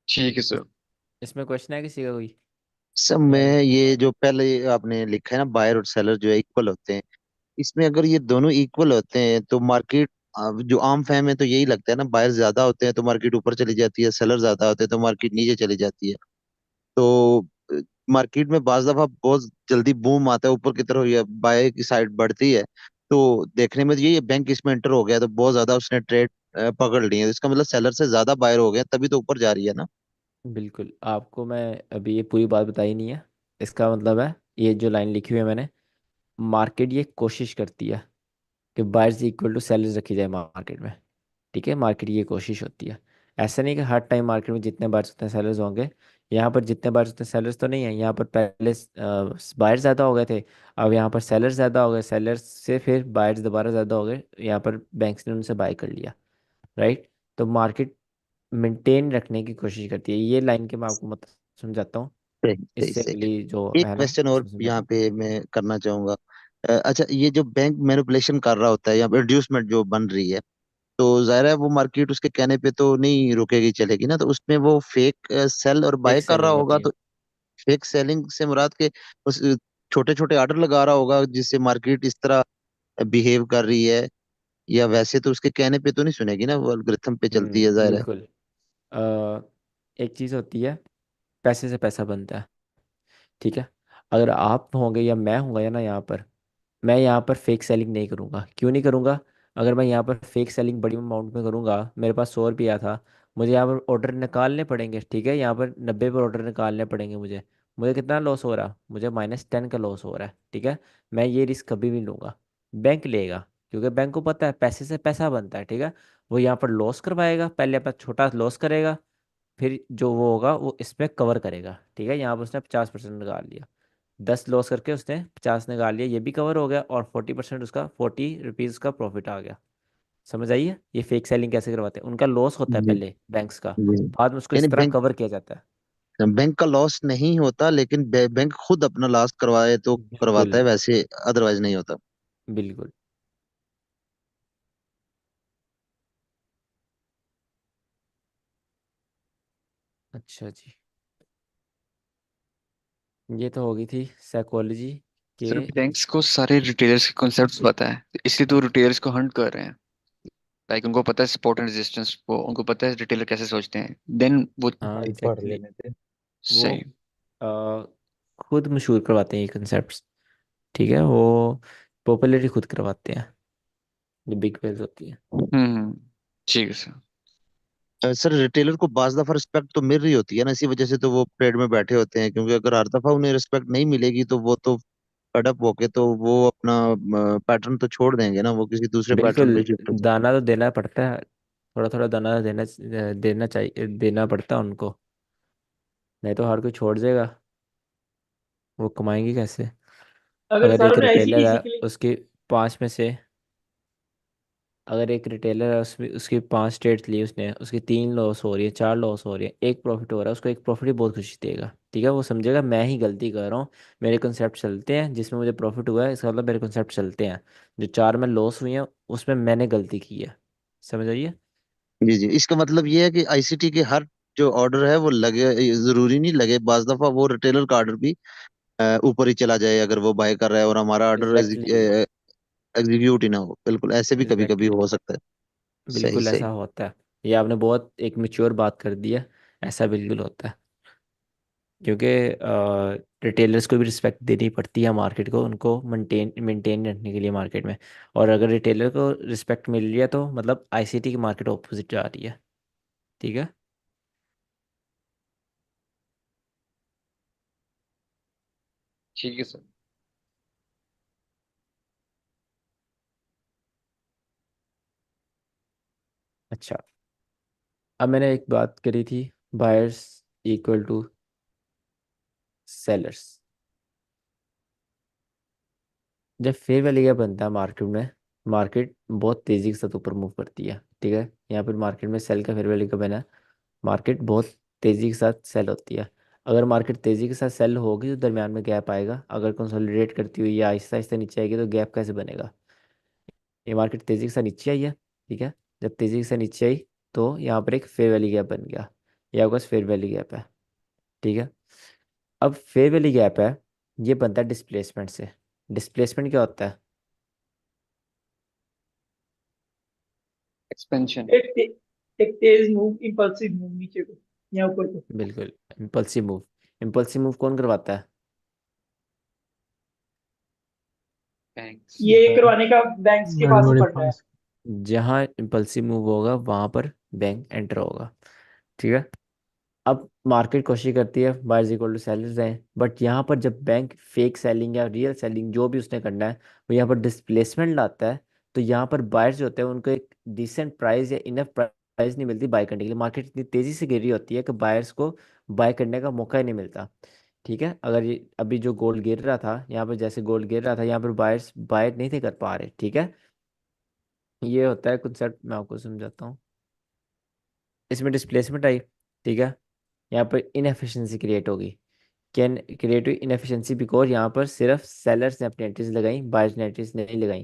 ठीक है इस, सर। इसमें क्वेश्चन है किसी का कोई? सब या में ये जो पहले आपने लिखा है ना, बायर और सेलर जो है इक्वल होते हैं, इसमें अगर ये दोनों इक्वल होते हैं तो मार्केट, जो आम फहम है तो यही लगता है ना, बायर ज्यादा होते हैं तो मार्केट ऊपर चली जाती है, सेलर ज्यादा होते हैं तो मार्केट नीचे चली जाती है। तो मार्केट में बाज दफा बहुत जल्दी बूम आता है ऊपर की तरफ या बाय की साइड बढ़ती है, तो देखने में तो ये बैंक इसमें एंटर हो गया तो बहुत ज्यादा उसने ट्रेड पकड़ ली है, तो इसका मतलब सेलर से ज्यादा बायर हो गया तभी तो ऊपर जा रही है ना। बिल्कुल, आपको मैं अभी ये पूरी बात बताई नहीं है। इसका मतलब है, ये जो लाइन लिखी हुई है मैंने, मार्केट ये कोशिश करती है कि बायर्स इक्वल टू सेलर्स रखी जाए मार्केट में, ठीक है, मार्केट की ये कोशिश होती है। ऐसा नहीं कि हर टाइम मार्केट में जितने बायर्स उतने सेलर्स होंगे। यहाँ पर जितने बायर्स उतने सेलर्स तो नहीं है, यहाँ पर पहले बायर्स ज़्यादा हो गए थे, अब यहाँ पर सेलर्स ज़्यादा हो गए, सेलर्स से फिर बायर्स दोबारा ज़्यादा हो गए, यहाँ पर बैंक्स ने उनसे बाय कर लिया, राइट। तो मार्केट मेंटेन रखने की कोशिश करती है, ये लाइन के मैं आपको मतलब समझाता हूँ। सही सही इससे सही। अगली जो एक है ना क्वेश्चन और उसमें यहाँ समझाता हूँ। पे मैं करना चाहूंगा। अच्छा, ये जो बैंक मैनिपुलेशन कर रहा होता है या रिड्यूसमेंट जो बन रही है, तो जाहिर है वो मार्केट उसके कहने पे तो नहीं रुकेगी चलेगी ना, तो उसमें वो फेक सेल और बाय एक कर रहा सेलिंग होगा, होती है। तो फेक सेलिंग से मुराद के उस छोटे छोटे ऑर्डर लगा रहा होगा जिससे मार्केट इस तरह बिहेव कर रही है, या वैसे तो उसके कहने पे तो नहीं सुनेगी ना, वो एल्गोरिथम पे चलती है जाहिर है। बिल्कुल। अ, एक चीज़ होती है, पैसे से पैसा बनता है, ठीक है। अगर आप होंगे या मैं होऊंगा या ना यहाँ पर, मैं यहाँ पर फेक सेलिंग नहीं करूँगा। क्यों नहीं करूँगा? अगर मैं यहाँ पर फेक सेलिंग बड़ी अमाउंट में करूँगा, मेरे पास 100 रुपया था, मुझे यहाँ पर ऑर्डर निकालने पड़ेंगे, ठीक है, यहाँ पर 90 पर ऑर्डर निकालने पड़ेंगे मुझे। मुझे कितना लॉस हो रहा? मुझे -10 का लॉस हो रहा है, ठीक है। मैं ये रिस्क कभी भी नहीं लूँगा, बैंक लेगा, क्योंकि बैंक को पता है पैसे से पैसा बनता है, ठीक है। वो यहाँ पर लॉस करवाएगा, पहले अपना छोटा लॉस करेगा, फिर जो वो होगा वो इसमें कवर करेगा। ठीक है, यहाँ पर उसने 50% निकाल लिया, 10 लॉस करके उसने 50 निकाल लिया, ये भी कवर हो गया, और 40% उसका 40 रुपीज़ का प्रॉफिट आ गया। समझ आइए ये फेक सेलिंग कैसे करवाते हैं, उनका लॉस होता है जी पहले बैंक्स का, जी। बाद में उसको यानी इस तरह बैंक कवर किया जाता है। बैंक का लॉस नहीं होता, लेकिन बैंक खुद अपना लॉस करवाए तो बिल्कुल करवाता है, वैसे अदरवाइज नहीं होता। बिल्कुल। अच्छा जी, ये तो हो गई थी साइकोलॉजी के। सर बैंक्स को सारे रिटेलर्स के कॉन्सेप्ट्स पता है, इसलिए तो रिटेलर्स को हंट कर रहे हैं। लाइक उनको पता है सपोर्ट एंड रेजिस्टेंस को, उनको पता है रिटेलर कैसे सोचते हैं, देन वो हाँ भाई पढ़ एग्जैक्टली, लेने थे। वो सही। अ, खुद मशहूर करवाते हैं ये कंसेप्ट। ठीक है, वो पॉपुलरिटी खुद करवाते हैं, जो बिग वेल्स होती है। ठीक है सर। सर रिटेलर को बाज दफा रिस्पेक्ट तो मिल रही होती है ना, इसी वजह से तो वो ट्रेड में बैठे होते हैं, क्योंकि अगर हर दफा उन्हें रिस्पेक्ट नहीं मिलेगी तो वो तो फडअप होके तो वो अपना पैटर्न तो छोड़ देंगे ना, वो किसी दूसरे पैटर्न बिल्कुल, पे शिफ्ट हो। दाना तो देना पड़ता है, थोड़ा थोड़ा दाना तो देना चाहिए, देना पड़ता है उनको, नहीं तो हर कोई छोड़ देगा, वो कमाएंगे कैसे। अगर अगर सर एक मैं रिटेलर है, आईसीटीसी के लिए, उसके पाँच में से, अगर एक रिटेलर है उसमें उसकी 5 ट्रेड्स ली उसने, उसकी 3 लॉस हो रही है, 4 लॉस हो रही है, एक प्रॉफिट हो रहा है, उसको एक प्रॉफिट ही बहुत खुशी देगा। ठीक है, वो समझेगा मैं ही गलती कर रहा हूँ, मेरे कंसेप्ट चलते हैं, जिसमें मुझे प्रॉफिट हुआ है इसका मतलब मेरे कंसेप्ट चलते हैं, जो 4 में लॉस हुई हैं उसमें मैंने गलती की है। समझ आइए। जी जी, इसका मतलब ये है कि आईसीटी के हर जो ऑर्डर है वो लगे, जरूरी नहीं लगे, बाज दफा वो रिटेलर का ऑर्डर भी ऊपर ही चला जाए अगर वो बाय कर रहा है और हमारा ऑर्डर एग्जैक्टली एग्जीक्यूट ही ना हो, बिल्कुल ऐसे भी कभी कभी एग्जैक्टली, हो सकता है। सही बिल्कुल सही। ऐसा होता है। ये आपने बहुत एक मेच्योर बात कर दी है, ऐसा बिल्कुल होता है, क्योंकि रिटेलर्स को भी रिस्पेक्ट देनी पड़ती है मार्केट को, उनको मेंटेन मेंटेन रखने के लिए मार्केट में। और अगर रिटेलर को रिस्पेक्ट मिल रही है तो मतलब आईसीटी की मार्केट ऑपोजिट जा रही है। ठीक है। ठीक है सर। अच्छा, अब मैंने एक बात करी थी, बायर्स इक्वल टू सेलर्स। जब फेयर वैल्यू गैप बनता है मार्केट में, मार्केट बहुत तेज़ी के साथ ऊपर मूव करती है। ठीक है, यहाँ पर मार्केट में सेल का फेयर वैल्यू गैप बना, मार्केट बहुत तेज़ी के साथ सेल होती है। अगर मार्केट तेज़ी के साथ सेल होगी तो दरमियान में गैप आएगा, अगर कंसोलिडेट करती हुई या आहिस्ता आहिस्ता नीचे आएगी तो गैप कैसे बनेगा। ये मार्केट तेज़ी के साथ नीचे आई है। ठीक है, जब तेज़ी के साथ नीचे आई तो यहाँ पर एक फेयर वैल्यू गैप बन गया, ये आपका फेयर वैल्यू गैप है। ठीक है, अब फेयर वैल्यू गैप है, ये बनता है डिस्प्लेसमेंट से। डिस्प्लेसमेंट क्या होता है। एक्सपेंशन। एक तेज मूव, इम्पल्सिव मूव नीचे को या ऊपर को, बिल्कुल, इम्पल्सिव मूव। इम्पल्सिव मूव कौन करवाता है। थैंक्स। ये बैंक, करवाने का बैंक्स के बड़े पास ही बड़े फंड है। फंड्स। जहाँ इम्पल्सिव मूव होगा वहां पर बैंक एंटर होगा। ठीक है, अब मार्केट कोशिश करती है बायर्स इक्वल टू सेलर्स हैं, बट यहाँ पर जब बैंक फेक सेलिंग या रियल सेलिंग जो भी उसने करना है वो यहाँ पर डिस्प्लेसमेंट लाता है, तो यहाँ पर बायर्स जो होते हैं उनको एक डिसेंट प्राइस या इनफ प्राइस नहीं मिलती बाय करने के लिए। मार्केट इतनी तेजी से गिर रही होती है कि बायर्स को बाय करने का मौका ही नहीं मिलता। ठीक है, अगर ये अभी जो गोल्ड गिर रहा था यहाँ पर, जैसे गोल्ड गिर रहा था यहाँ पर बायर्स बाय नहीं थे कर पा रहे। ठीक है, ये होता है कंसेप्ट, मैं आपको समझाता हूँ। इसमें डिस्प्लेसमेंट आई। ठीक है, यहाँ पर इनएफिशिएंसी क्रिएट होगी, कैन क्रिएट हुई इनएफिशिएंसी बिकॉज यहाँ पर सिर्फ सेलर्स ने अपनी एंट्रीज लगाई, बायर्स ने एंट्रीज नहीं लगाई,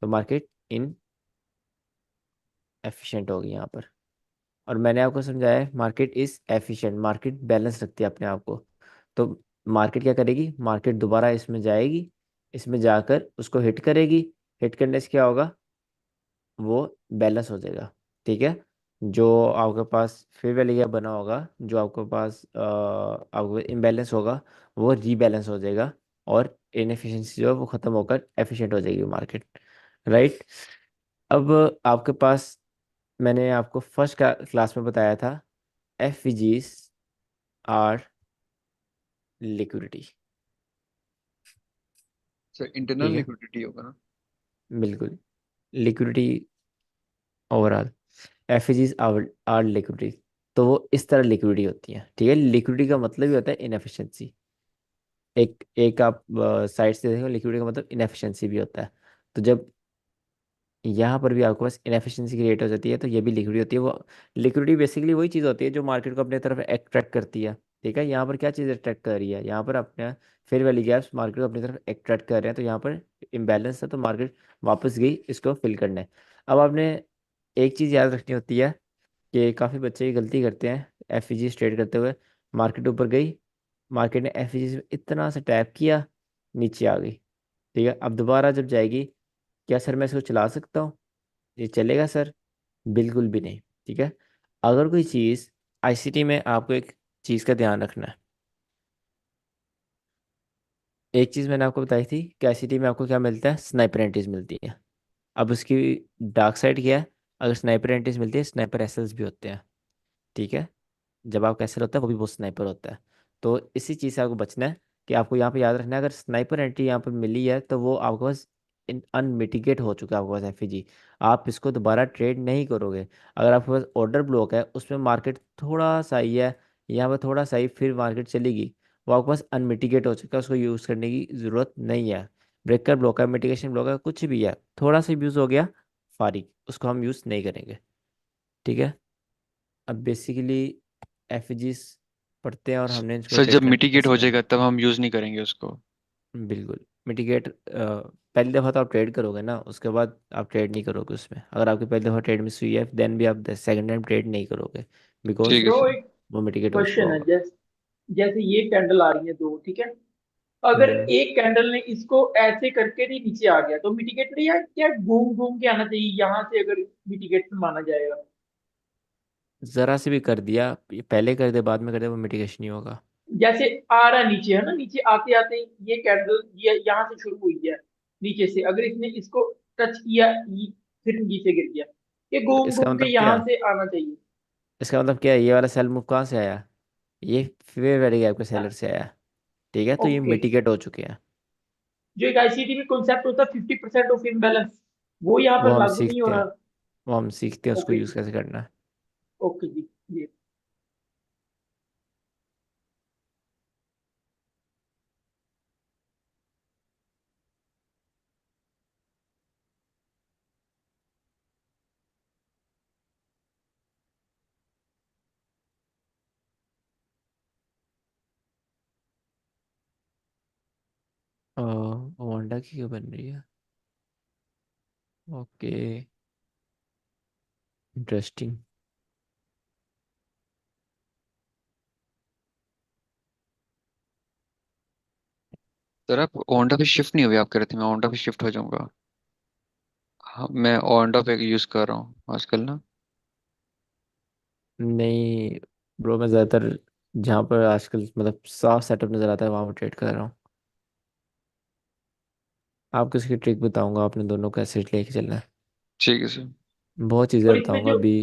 तो मार्केट इन एफिशिएंट होगी यहाँ पर। और मैंने आपको समझाया है market is efficient, market balance रखती है अपने आप को। तो मार्केट क्या करेगी, मार्केट दोबारा इसमें जाएगी, इसमें जाकर उसको हिट करेगी, हिट करने से क्या होगा, वो बैलेंस हो जाएगा। ठीक है, जो आपके पास फेयर वैल्यू गैप बना होगा, जो आपके पास आपको इम्बैलेंस होगा, वो रीबैलेंस हो जाएगा, और इनएफिशिएंसी जो है वो खत्म होकर एफिशिएंट हो जाएगी मार्केट। राइट। अब आपके पास, मैंने आपको फर्स्ट क्लास में बताया था, एफवीजीज आर लिक्विडिटी। सर इंटरनल ठीक है, लिक्विडिटी होगा ना। बिल्कुल, लिक्विडिटी ओवरऑल, एफवीजीज आर लिक्विडिटी। तो वो इस तरह लिक्विडिटी होती है। ठीक है, लिक्विडिटी का मतलब ही होता है इनएफिशिएंसी। एक एक आप साइड से देखो, लिक्विडिटी का मतलब इनएफिशिएंसी भी होता है। तो जब यहाँ पर भी आपके पास इनएफिशिएंसी क्रिएट हो जाती है, तो ये भी लिक्विडिटी होती है। वो लिक्विडिटी बेसिकली वही चीज़ होती है जो मार्केट को अपने तरफ अट्रैक्ट करती है। ठीक है, यहाँ पर क्या चीज़ अट्रैक्ट कर रही है, यहाँ पर अपने फेयर वैल्यू गैप्स मार्केट को अपनी तरफ अट्रैक्ट कर रहे हैं, तो यहाँ पर इम्बैलेंस है, तो मार्केट वापस गई इसको फिल करने। अब आपने एक चीज़ याद रखनी होती है कि काफ़ी बच्चे ये गलती करते हैं, एफ ट्रेड करते हुए। मार्केट ऊपर गई, मार्केट ने एफ में इतना सा टैप किया, नीचे आ गई। ठीक है, अब दोबारा जब जाएगी, क्या सर मैं इसको चला सकता हूँ? ये चलेगा सर? बिल्कुल भी नहीं। ठीक है, अगर कोई चीज़ आईसीटी में, आपको एक चीज़ का ध्यान रखना है। एक चीज़ मैंने आपको बताई थी कि आईसीटी में आपको क्या मिलता है, स्नाइपर एंट्रीज मिलती है। अब उसकी डार्क साइड क्या है? अगर स्नाइपर एंट्रीज मिलती है, स्नाइपर एसएल्स भी होते हैं। ठीक है, जब आपका एसएल होता है वो भी बहुत स्नाइपर होता है। तो इसी चीज़ से आपको बचना है कि आपको यहाँ पे याद रखना है, अगर स्नाइपर एंट्री यहाँ पर मिली है तो वो आपके पास अनमिटिगेट हो चुका है, आपके पास एफईजी। आप इसको दोबारा ट्रेड नहीं करोगे। अगर आपके पास ऑर्डर ब्लॉक है, उसमें मार्केट थोड़ा सा ही है, यहाँ पर थोड़ा सा ही फिर मार्केट चलेगी, वो आपके पास अनमिटिगेट हो चुका है, उसको यूज़ करने की ज़रूरत नहीं है। ब्रेकर ब्लॉक है, मिटिगेशन ब्लॉक है, कुछ भी है, थोड़ा सा यूज़ हो गया, फारिग, उसको हम यूज़ नहीं करेंगे। ठीक है, अब बेसिकली एफजीज पढ़ते हैं और हमने इसको सर ट्रेड जब करना मिटिगेट कैसे हो करना जाएगा तब हम यूज़ नहीं करेंगे उसको। है। बिल्कुल, मिटिगेट पहली दफ़ा तो आप ट्रेड करोगे ना, उसके बाद आप ट्रेड नहीं करोगे उसमें। अगर आपकी पहली दफ़ा ट्रेड मिस हुई है, देन भी आप सेकंड टाइम ट्रेड नहीं करोगे, बिकॉज ठीक है ब्रो सर। एक वो मिटिगेट हो चुका क्वेश्चन है, होगा। जैसे जैसे ये कैंडल आ रही है दो, ठीक है, अगर हम्म एक कैंडल ने इसको ऐसे करके भी नीचे आ गया तो मिटिगेट नहीं, या क्या घूम घूम के आना चाहिए यहाँ से, अगर मिटिगेट माना जाएगा? ज़रा से भी कर दिया, ये पहले कर दे बाद में कर दे, वो मिटिगेशन नहीं होगा। जैसे आ रहा नीचे है ना, नीचे आते आते ये कैंडल ये यहाँ से शुरू हुई है, नीचे से अगर इसने इसको टच किया, फिर नीचे गिर गया, ये तो घूम इसका घूम के मतलब क्या यहाँ है? से आना चाहिए। इसका मतलब क्या है, ये वाला सेल मूव कहाँ से आया? ये फेयर वैल्यू गैप के सेलर से आया। ठीक है, तो ये ओके, मिटिगेट हो चुके हैं। जो एक आईसीटी में कॉन्सेप्ट होता है 50% ऑफ इम्बैलेंस, वो यहाँ वो पर हम लागू नहीं हो सीखते हैं, रहा। वो हम सीखते हैं उसको ओके यूज़ जी, कैसे करना है। ओके जी, ये होंडा की क्यों बन रही है? Okay, interesting. सर आप ओंडा पे शिफ्ट नहीं हुए, आप कह रहे थे मैं ओंडा पे शिफ्ट हो जाऊंगा। हाँ मैं ओंडा पे यूज़ कर रहा हूँ आजकल ना। नहीं ब्रो, मैं ज़्यादातर जहाँ पर आजकल मतलब साफ सेटअप नज़र आता है वहाँ पर ट्रेड कर रहा हूँ। आपको इसकी ट्रिक बताऊंगा, आपने दोनों को ऐसे लेके चलना है। ठीक है सर। बहुत चीज़ें और इसमें बताऊंगा अभी।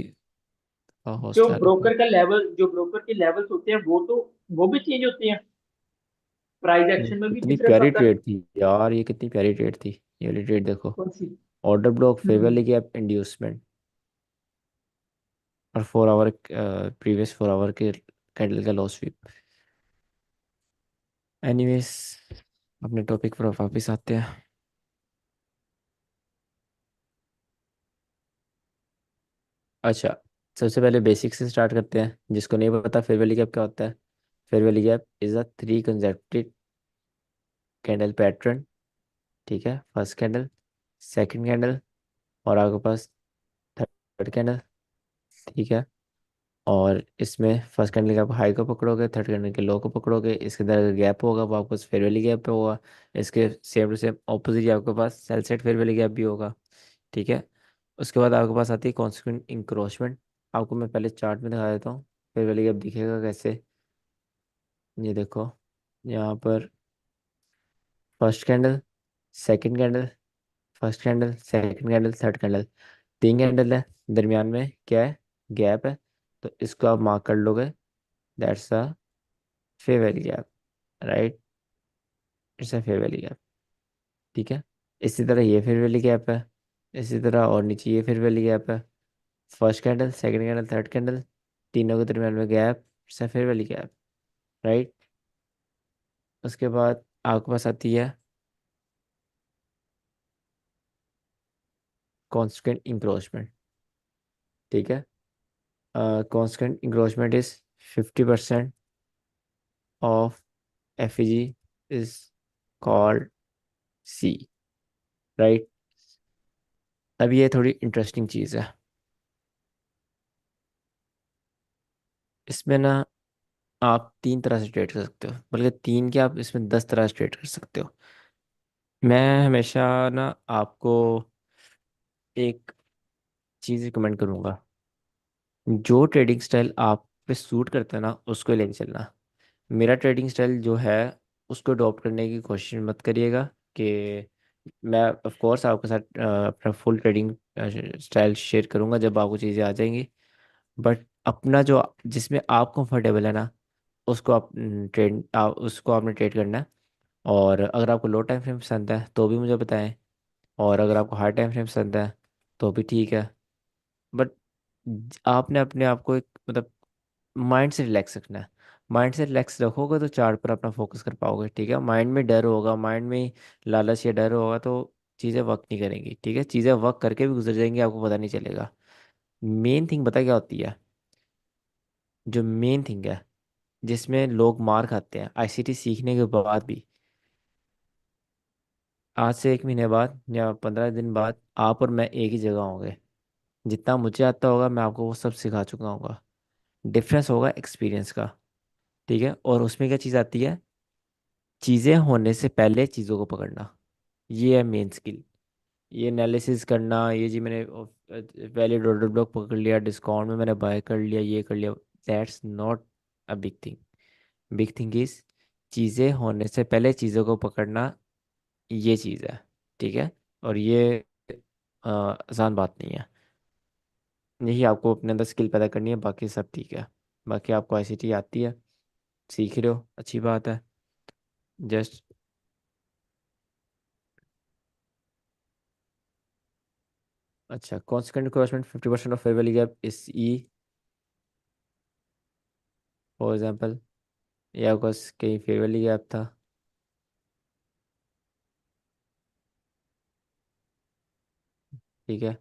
जो हौसला रखो। ब्रोकर का लेवल, जो ब्रोकर के लेवल्स होते हैं वो तो वो भी चेंज होते हैं, प्राइस एक्शन में भी कितनी डिफरेंस प्यारी आता है। ट्रेड थी यार, ये कितनी प्यारी ट्रेड थी। ये वाली ट्रेड देखो, कौन सी? ऑर्डर ब्लॉक, फेवर हम्म, लेके आप इंड्यूसमेंट, और 4 आवर प्रीवियस 4 आवर के कैंडल का लॉस स्वीप। एनीवेज, अपने टॉपिक पर वापस आते हैं। अच्छा, सबसे पहले बेसिक से स्टार्ट करते हैं। जिसको नहीं पता फेयर वैल्यू गैप क्या होता है, fair value gap is a 3 consecutive candle pattern. ठीक है, फर्स्ट कैंडल, सेकंड कैंडल, और आपके पास थर्ड कैंडल। ठीक है, और इसमें फर्स्ट कैंडल के आप हाई को पकड़ोगे, थर्ड कैंडल के लो को पकड़ोगे, इसके अंदर अगर गैप होगा वो आपको फेयर वैल्यू गैप पे होगा। इसके सेम टू सेम ऑपोजिट आपके पास sell side fair value gap भी होगा। ठीक है, उसके बाद आपके पास आती है कॉन्सिक्वेंट इंक्रोचमेंट। आपको मैं पहले चार्ट में दिखा देता हूँ फेयर वैल्यू गैप दिखेगा कैसे। ये देखो, यहाँ पर first candle, second candle, first candle, second candle, third candle, 3 candle है, दरमियान में क्या है, गैप है। तो इसको आप मार्क कर लोगे, that's a fair value gap, right? It's a fair value gap. ठीक है, इसी तरह ये फेयर वैल्यू गैप है, इसी तरह और नीचे ये फेयर वैल्यू गैप है। First candle, second candle, third candle, तीनों के दरमियान में गैप, सफ़ेद वाली गैप, राइट। उसके बाद आपके पास आती है कांस्टेंट इंक्रोचमेंट, ठीक है। Constant encroachment is 50% of F G is called C, right. अब ये थोड़ी इंटरेस्टिंग चीज़ है। इसमें ना आप तीन तरह से ट्रेड कर सकते हो, बल्कि तीन क्या, आप इसमें 10 तरह से ट्रेड कर सकते हो। मैं हमेशा ना आपको एक चीज़ रिकमेंड करूँगा, जो ट्रेडिंग स्टाइल आप पे सूट करता है ना उसको लेके चलना। मेरा ट्रेडिंग स्टाइल जो है उसको अडॉप्ट करने की कोशिश मत करिएगा कि मैं ऑफ कोर्स आपके साथ अपना फुल ट्रेडिंग स्टाइल शेयर करूँगा जब आपको चीज़ें आ जाएंगी। बट अपना जो जिसमें आप कंफर्टेबल है ना उसको आप उसको आपने ट्रेड करना है। और अगर आपको लो टाइम फ्रेम पसंद है तो भी मुझे बताएं, और अगर आपको हाई टाइम फ्रेम पसंद है तो भी ठीक है। बट आपने अपने आप को एक मतलब माइंड से रिलैक्स रखना है। माइंड से रिलैक्स रखोगे तो चार्ट पर अपना फोकस कर पाओगे, ठीक है। माइंड में डर होगा, माइंड में लालच या डर होगा तो चीज़ें वर्क नहीं करेंगी, ठीक है। चीज़ें वर्क करके भी गुजर जाएंगी, आपको पता नहीं चलेगा। मेन थिंग पता क्या होती है, जो मेन थिंग है जिसमें लोग मार खाते हैं आईसीटी सीखने के बाद भी, आज से 1 महीने बाद या 15 दिन बाद आप और मैं एक ही जगह होंगे। जितना मुझे आता होगा मैं आपको वो सब सिखा चुका हूँ। डिफरेंस होगा एक्सपीरियंस का, ठीक है। और उसमें क्या चीज़ आती है, चीज़ें होने से पहले चीज़ों को पकड़ना, ये है मेन स्किल। ये एनालिसिस करना, ये जी मैंने वैलिड ऑर्डर ब्लॉक पकड़ लिया, डिस्काउंट में मैंने बाय कर लिया, ये कर लिया, that's not a big thing. Big thing is चीज़ें होने से पहले चीज़ों को पकड़ना, ये चीज़ है, ठीक है। और ये आसान बात नहीं है। यही आपको अपने अंदर स्किल पैदा करनी है, बाकी सब ठीक है। बाकी आपको आईसीटी आती है, सीख रहे हो, अच्छी बात है। जस्ट अच्छा, consequent encroachment 50% of fair value gap इस ई, फॉर एग्जाम्पल या बस कहीं फेयर वैल्यू गैप था, ठीक है।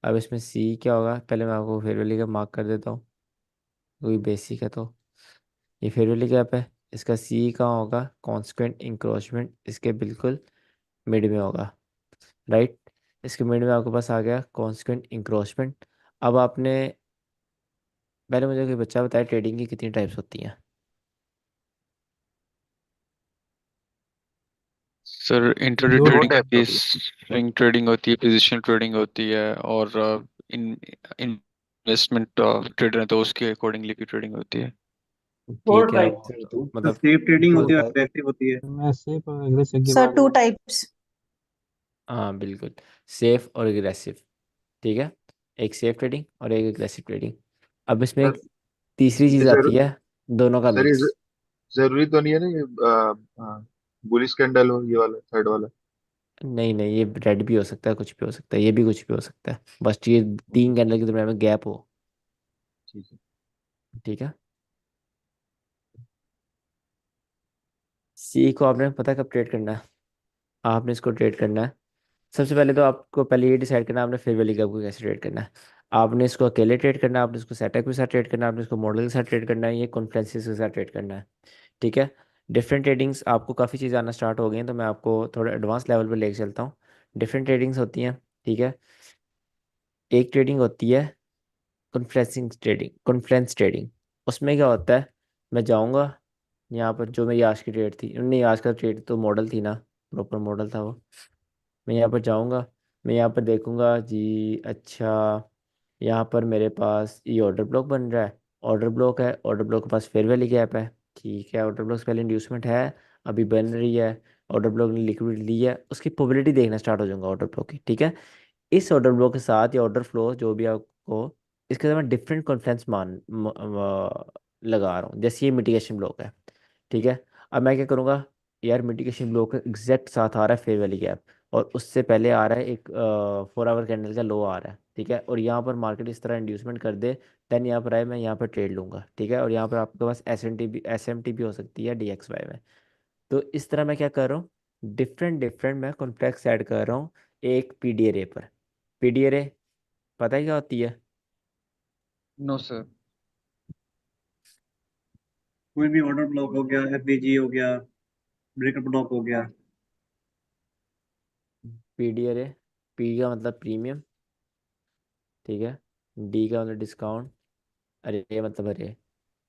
अब इसमें सी क्या होगा, पहले मैं आपको फेयर वैल्यू गैप मार्क कर देता हूँ, क्योंकि बेसिक है। तो ये फेयर वैल्यू गैप है, इसका सी कहाँ होगा, कॉन्सिक्वेंट इंक्रोचमेंट इसके बिल्कुल मिड में होगा, राइट। इसके मिड में आपके पास आ गया कॉन्सिक्वेंट इंक्रोचमेंट। अब आपने पहले मुझे कोई बच्चा बताया ट्रेडिंग की कितनी टाइप्स होती हैं। सर इंट्राडे दो ट्रेडिंग टाइप होती है, स्विंग ट्रेडिंग होती है, पोजीशन ट्रेडिंग होती है, और इन इन्वेस्टमेंट ट्रेडर है तो उसके अकॉर्डिंगली भी ट्रेडिंग होती है। फोर ठीक है टाइप वो सर तो तो मतलब सेफ ट्रेडिंग दो होती है और टाइप अग्रेसिव होती है। मैं सिर्फ एग्रेसिव के सर बारे टू में। टाइप्स। हाँ बिल्कुल, सेफ और एग्रेसिव, ठीक है। एक सेफ ट्रेडिंग और एक एग्रेसिव ट्रेडिंग। अब इसमें सर एक तीसरी ये चीज़ आती है, दोनों का सर ये मिक्स। जरूरी तो नहीं है ना ये बुलिश कैंडल हो ये वाला थर्ड वाला। नहीं नहीं, ये रेड भी हो सकता है, कुछ भी हो सकता है, ये भी कुछ भी हो सकता है, बस ये तीन ओके, कैंडल के दरम्यान में गैप हो, ठीक है। ठीक है। सी को आपने पता कब ट्रेड करना है, आपने इसको ट्रेड करना है। सबसे पहले तो आपको पहले ये डिसाइड करना है आपने फेयर वैल्यू गैप को कैसे ट्रेड करना है। आपने इसको अकेले ट्रेड करना है, आपने इसको सेटअप के साथ ट्रेड करना है, आपने इसको मॉडल के साथ ट्रेड करना है, ये कॉन्फ्रेंसिस के साथ ट्रेड करना है, ठीक है। डिफरेंट ट्रेडिंग्स आपको काफ़ी चीज़ें आना स्टार्ट हो गई हैं, तो मैं आपको थोड़ा एडवांस लेवल पर लेके चलता हूँ। डिफरेंट ट्रेडिंग्स होती हैं, ठीक है। एक ट्रेडिंग होती है कॉन्फ्रेंसिंग ट्रेडिंग, कॉन्फ्रेंस ट्रेडिंग। उसमें क्या होता है, मैं जाऊँगा यहाँ पर, जो मेरी आज की ट्रेड थी, नहीं आज का ट्रेड तो मॉडल थी ना, प्रॉपर मॉडल था वो। मैं यहाँ पर जाऊँगा, मैं यहाँ पर देखूँगा जी, अच्छा यहाँ पर मेरे पास ये ऑर्डर ब्लॉक बन रहा है, ऑर्डर ब्लॉक है, ऑर्डर ब्लॉक के पास फेयर वैल्यू गैप है, ठीक है। ऑर्डर ब्लॉक से पहले इंड्यूसमेंट है, अभी बन रही है, ऑर्डर ब्लॉक ने लिक्विडिटी ली है, उसकी प्रोबेबिलिटी देखना स्टार्ट हो जाऊंगा ऑर्डर ब्लॉक की, ठीक है। इस ऑर्डर ब्लॉक के साथ या ऑर्डर फ्लो जो भी आपको, इसके साथ मैं डिफरेंट कॉन्फ्रेंस लगा रहा हूँ, जैसे ये मिटिगेशन ब्लॉक है, ठीक है। अब मैं क्या करूँगा, यार मिटिगेशन ब्लॉक के एग्जैक्ट साथ आ रहा है फेयर वैल्यू गैप, और उससे पहले आ रहा है एक 4 आवर कैंडल का लो आ रहा है, ठीक है, और यहाँ पर मार्केट इस तरह इंड्यूसमेंट कर दे, देन यहाँ पर आए मैं यहाँ पर ट्रेड लूंगा, ठीक है, और यहाँ पर आपके पास एस एम टी भी हो सकती है DXY में। तो इस तरह मैं क्या कर रहा हूँ, डिफरेंट डिफरेंट मैं कॉन्ट्रैक्ट्स ऐड कर रहा हूँ एक पीडी अरे पर। पीडी अरे पता है क्या होती है? No sir. कोई भी ऑर्डर ब्लॉक हो गया, एफबीजी हो गया, ब्रेकर ब्लॉक हो गया। पीडी अरे, पी का मतलब प्रीमियम, ठीक है, डी का मतलब डिस्काउंट, अरे मतलब अरे।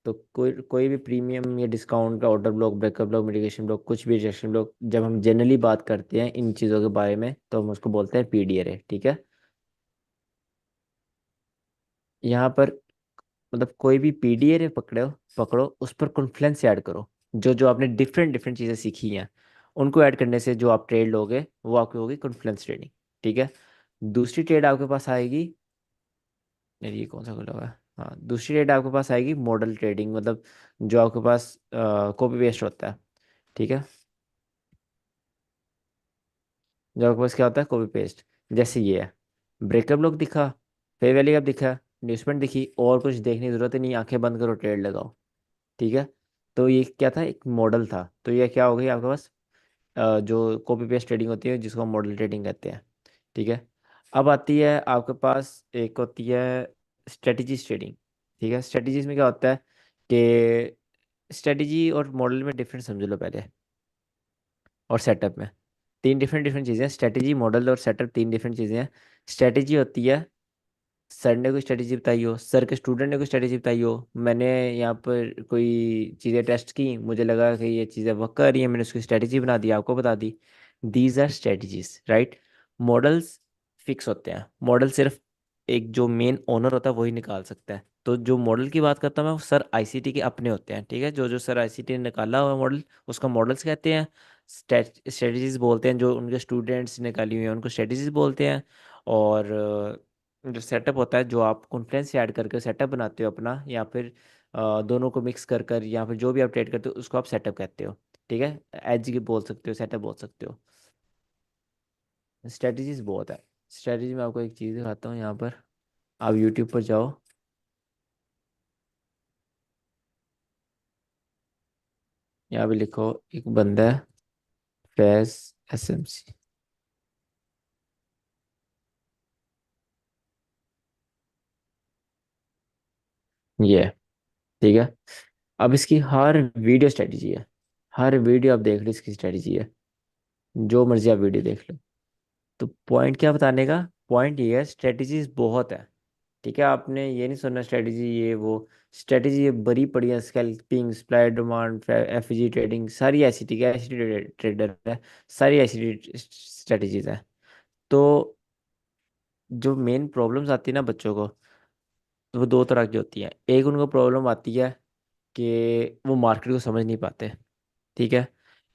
तो कोई कोई भी प्रीमियम या डिस्काउंट का order block, breakup block, mitigation block, कुछ भी रिजेक्शन ब्लॉक, जब हम जनरली बात करते हैं इन चीज़ों के बारे में तो हम उसको बोलते हैं पीडी अरे, ठीक है। यहाँ पर मतलब कोई भी पीडीए पकड़ो, पकड़ो उस पर कॉन्फ्लुएंस ऐड करो। जो जो आपने डिफरेंट डिफरेंट चीज़ें सीखी हैं उनको ऐड करने से जो आप ट्रेड लोगे वो आपकी होगी कॉन्फ्लुएंस ट्रेडिंग, ठीक है। दूसरी ट्रेड आपके पास आएगी, यार ये कौन सा खुला हुआ है, हाँ, दूसरी ट्रेड आपके पास आएगी मॉडल ट्रेडिंग, मतलब जो आपके पास कॉपी पेस्ट होता है, ठीक है। जो आपके पास क्या होता है, कॉपी पेस्ट। जैसे ये है, ब्रेकअप लोग दिखा, फेयर वैल्यू गैप दिखा, न्यूज़प्रिंट दिखी, और कुछ देखने की जरूरत ही नहीं, आंखें बंद करो ट्रेड लगाओ, ठीक है। तो ये क्या था, एक मॉडल था, तो ये क्या हो गई आपके पास, जो कॉपी पेस्ट ट्रेडिंग होती है जिसको हम मॉडल ट्रेडिंग कहते हैं, ठीक है। अब आती है आपके पास एक होती है स्ट्रेटजीज ट्रेडिंग, ठीक है। स्ट्रेटजीज में क्या होता है कि स्ट्रेटजी और मॉडल में डिफरेंस समझ लो पहले, और सेटअप में तीन डिफरेंट डिफरेंट चीज़ें हैं, स्ट्रेटजी, मॉडल और सेटअप, तीन डिफरेंट चीज़ें हैं। स्ट्रेटजी होती है सर ने कोई स्ट्रेटेजी बताई हो, सर के स्टूडेंट ने कोई स्ट्रेटेजी बताई हो, मैंने यहाँ पर कोई चीज़ें टेस्ट की, मुझे लगा कि ये चीज़ें वर्क कर रही हैं, मैंने उसकी स्ट्रेटेजी बना दी, आपको बता दी। These are strategies, right. Models fix होते हैं, मॉडल सिर्फ एक जो मेन ओनर होता है वही निकाल सकता है। तो जो मॉडल की बात करता हूँ मैं वो सर आईसीटी के अपने होते हैं, ठीक है। जो जो सर आईसीटी ने निकाला हुआ मॉडल उसका मॉडल्स कहते हैं। स्ट्रेटजीज बोलते हैं जो उनके स्टूडेंट्स निकाली हुई हैं उनको स्ट्रेटजीज बोलते हैं। और जो सेटअप होता है जो आप कॉन्फ्रेंस से ऐड करके सेटअप बनाते हो अपना, या फिर दोनों को मिक्स कर कर, या फिर जो भी आप ट्रेड करते हो उसको आप सेटअप कहते हो, ठीक है। एज की बोल सकते हो, सेटअप बोल सकते हो। स्ट्रेटजीज बहुत है। स्ट्रेटजी में आपको एक चीज़ दिखाता हूँ यहाँ पर, आप यूट्यूब पर जाओ, यहाँ पे लिखो, एक बंदा है फैज SMC, ये है, ठीक है। अब इसकी हर वीडियो स्ट्रेटजी है, हर वीडियो आप देख लो इसकी स्ट्रेटजी है, जो मर्जी आप वीडियो देख लो। तो पॉइंट क्या बताने का, पॉइंट ये है स्ट्रेटजीज बहुत है, ठीक है। आपने ये नहीं सुनना स्ट्रेटजी ये वो, स्ट्रेटजी ये बड़ी पड़ी है, scalping, supply demand, FG trading, सारी ऐसी, ठीक है, ऐसी ट्रेडर है, सारी ऐसी स्ट्रेटजीज है। तो जो मेन प्रॉब्लम्स आती है ना बच्चों को, तो वो दो तरह की होती हैं। एक उनको प्रॉब्लम आती है कि वो मार्केट को समझ नहीं पाते, ठीक है।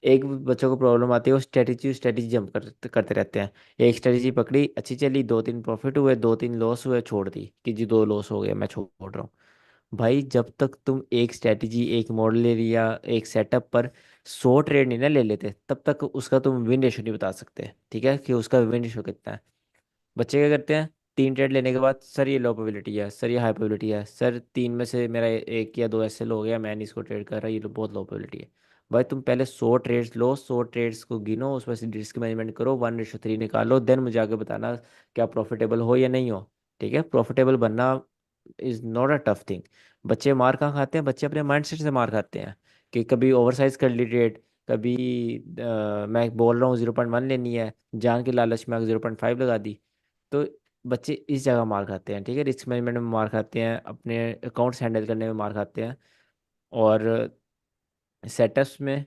एक बच्चों को प्रॉब्लम आती है वो स्ट्रेटजी स्ट्रेटजी जंप करते रहते हैं। एक स्ट्रेटजी पकड़ी, अच्छी चली, दो तीन प्रॉफिट हुए, दो तीन लॉस हुए, छोड़ दी कि जी दो लॉस हो गए मैं छोड़ रहा हूँ। भाई जब तक तुम एक स्ट्रेटजी, एक मॉडल ले लिया, एक सेटअप पर 100 ट्रेड नहीं ना ले लेते तब तक उसका तुम विन रेशो नहीं बता सकते, ठीक है, कि उसका विन रेशो कितना है। बच्चे क्या करते हैं, तीन ट्रेड लेने के बाद सर ये लो प्रोबेबिलिटी है, सर ये हाई प्रोबेबिलिटी है, सर तीन में से मेरा एक या दो SL हो गया, मैं नहीं इसको ट्रेड कर रहा, ये बहुत लो प्रोबेबिलिटी है। भाई तुम पहले 100 ट्रेड्स लो, 100 ट्रेड्स को गिनो, उसमें से रिस्क मैनेजमेंट करो, 1:3 निकालो, देन मुझे आगे बताना क्या प्रॉफिटेबल हो या नहीं हो, ठीक है। प्रॉफिटेबल बनना is not a tough thing. बच्चे मार कहाँ खाते हैं, बच्चे अपने माइंडसेट से मार खाते हैं कि कभी ओवरसाइज कर ली ट्रेड, कभी मैं बोल रहा हूँ 0.1 लेनी है, जान के लालच में 0.5 लगा दी। तो बच्चे इस जगह मार खाते हैं, ठीक है, रिस्क मैनेजमेंट में मार खाते हैं, अपने अकाउंट्स हैंडल करने में मार खाते हैं, और सेटअप्स में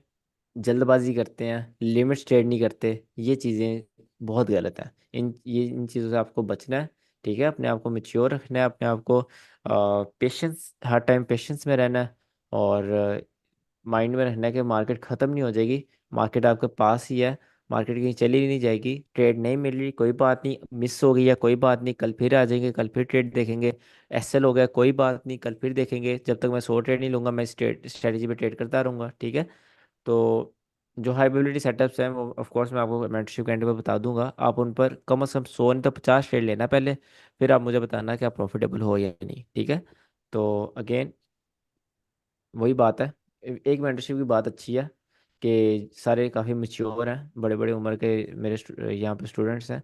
जल्दबाजी करते हैं, लिमिट्स ट्रेड नहीं करते। ये चीज़ें बहुत गलत हैं, इन चीज़ों से आपको बचना है, ठीक है। अपने आप को मेच्योर रखना है, अपने आप को पेशेंस, हर टाइम पेशेंस में रहना है, और माइंड में रखना है कि मार्केट ख़त्म नहीं हो जाएगी, मार्केट आपके पास ही है, मार्केट कहीं चली ही नहीं जाएगी। ट्रेड नहीं मिल रही कोई बात नहीं, मिस हो गई है कोई बात नहीं, कल फिर आ जाएंगे, कल फिर ट्रेड देखेंगे। SL हो गया कोई बात नहीं, कल फिर देखेंगे, जब तक मैं 100 ट्रेड नहीं लूंगा मैं स्ट्रेटजी पे ट्रेड करता रहूंगा, ठीक है। तो जो हाई प्रोबेबिलिटी सेटअप्स हैं वो ऑफ कोर्स मैं आपको मेंटरशिप के एंड पे बता दूंगा। आप उन पर कम से कम 100 नहीं तो 50 ट्रेड लेना पहले, फिर आप मुझे बताना कि आप प्रॉफिटेबल हो या नहीं, ठीक है। तो अगेन वही बात है, एक मेंटरशिप की बात अच्छी है कि सारे काफ़ी मेच्योर हैं, बड़े बड़े उम्र के मेरे यहाँ पे स्टूडेंट्स हैं।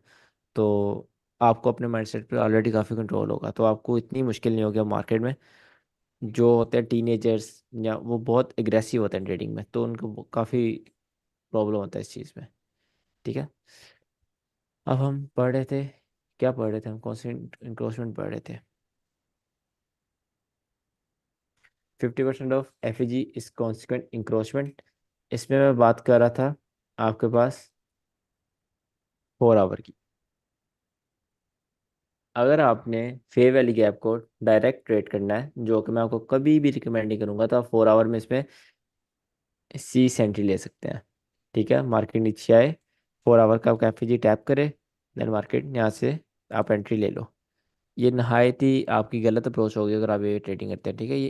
तो आपको अपने माइंडसेट पे ऑलरेडी काफ़ी कंट्रोल होगा, तो आपको इतनी मुश्किल नहीं होगी मार्केट में। जो होते हैं टीनेजर्स या वो बहुत एग्रेसिव होते हैं ट्रेडिंग में, तो उनको काफ़ी प्रॉब्लम होता है इस चीज़ में, ठीक है। अब हम पढ़ रहे थे, क्या पढ़ रहे थे हम, कौन सी इंक्रोचमेंट पढ़ रहे थे। 50% of F E G is consequent encroachment. इसमें मैं बात कर रहा था आपके पास 4 आवर की। अगर आपने फेयर वैली गैप को डायरेक्ट ट्रेड करना है, जो कि मैं आपको कभी भी रिकमेंड नहीं करूंगा, तो आप 4 आवर में इसमें सी सेंट्री ले सकते हैं, ठीक है। मार्केट नीचे आए, 4 आवर का आप एफ ई जी टैप करें, देन मार्केट यहाँ से आप एंट्री ले लो। ये नहायत ही आपकी गलत अप्रोच होगी अगर आप ये ट्रेडिंग करते हैं, ठीक है। ये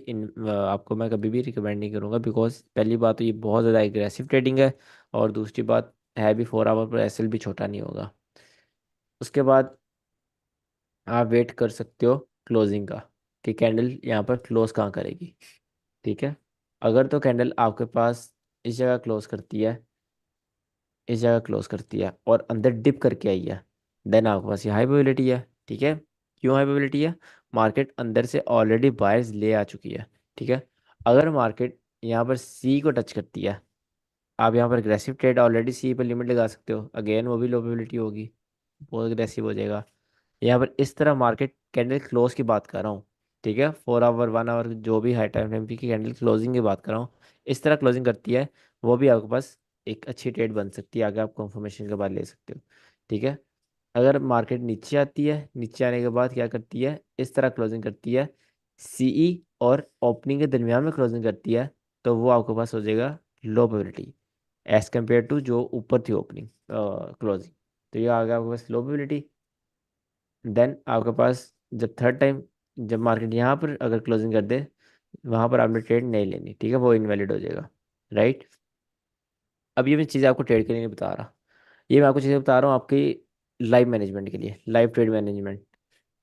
आपको मैं कभी भी रिकमेंड नहीं करूंगा, बिकॉज पहली बात तो ये बहुत ज़्यादा एग्रेसिव ट्रेडिंग है, और दूसरी बात है भी 4 आवर पर एस एल भी छोटा नहीं होगा। उसके बाद आप वेट कर सकते हो क्लोजिंग का, कि कैंडल यहाँ पर क्लोज कहाँ करेगी, ठीक है। अगर तो कैंडल आपके पास इस जगह क्लोज करती है, इस जगह क्लोज करती है और अंदर डिप करके आई है, देन आपके पास ये हाई प्रोबेबिलिटी है, ठीक है। क्यों हाई प्रोबेबिलिटी है? मार्केट अंदर से ऑलरेडी बायर्स ले आ चुकी है, ठीक है। अगर मार्केट यहाँ पर सी को टच करती है, आप यहाँ पर अग्रेसिव ट्रेड ऑलरेडी सी पर लिमिट लगा सकते हो, अगेन वो भी लो प्रोबेबिलिटी होगी, बहुत अग्रेसिव हो जाएगा। यहाँ पर इस तरह मार्केट कैंडल क्लोज की बात कर रहा हूँ, ठीक है। 4 आवर 1 आवर जो भी हाई टाइम फ्रेम की कैंडल क्लोजिंग की बात कर रहा हूँ, इस तरह क्लोजिंग करती है, वो भी आपके पास एक अच्छी ट्रेड बन सकती है, आगे आप कंफर्मेशन के बाद ले सकते हो, ठीक है। अगर मार्केट नीचे आती है, नीचे आने के बाद क्या करती है, इस तरह क्लोजिंग करती है, सीई और ओपनिंग के दरमियान में क्लोजिंग करती है, तो वो आपके पास हो जाएगा low probability as compare to जो ऊपर थी ओपनिंग क्लोजिंग। तो ये आ गया आपके पास लो प्रोबेबिलिटी। देन आपके पास जब थर्ड टाइम, जब मार्केट यहाँ पर अगर क्लोजिंग कर दे, वहां पर आपने ट्रेड नहीं लेनी, ठीक है, वो इनवैलिड हो जाएगा, राइट। अब ये मैं चीज़ें आपको ट्रेड के लिए नहीं बता रहा, ये मैं आपको चीज़ें बता रहा हूँ आपकी लाइव मैनेजमेंट के लिए, लाइव ट्रेड मैनेजमेंट।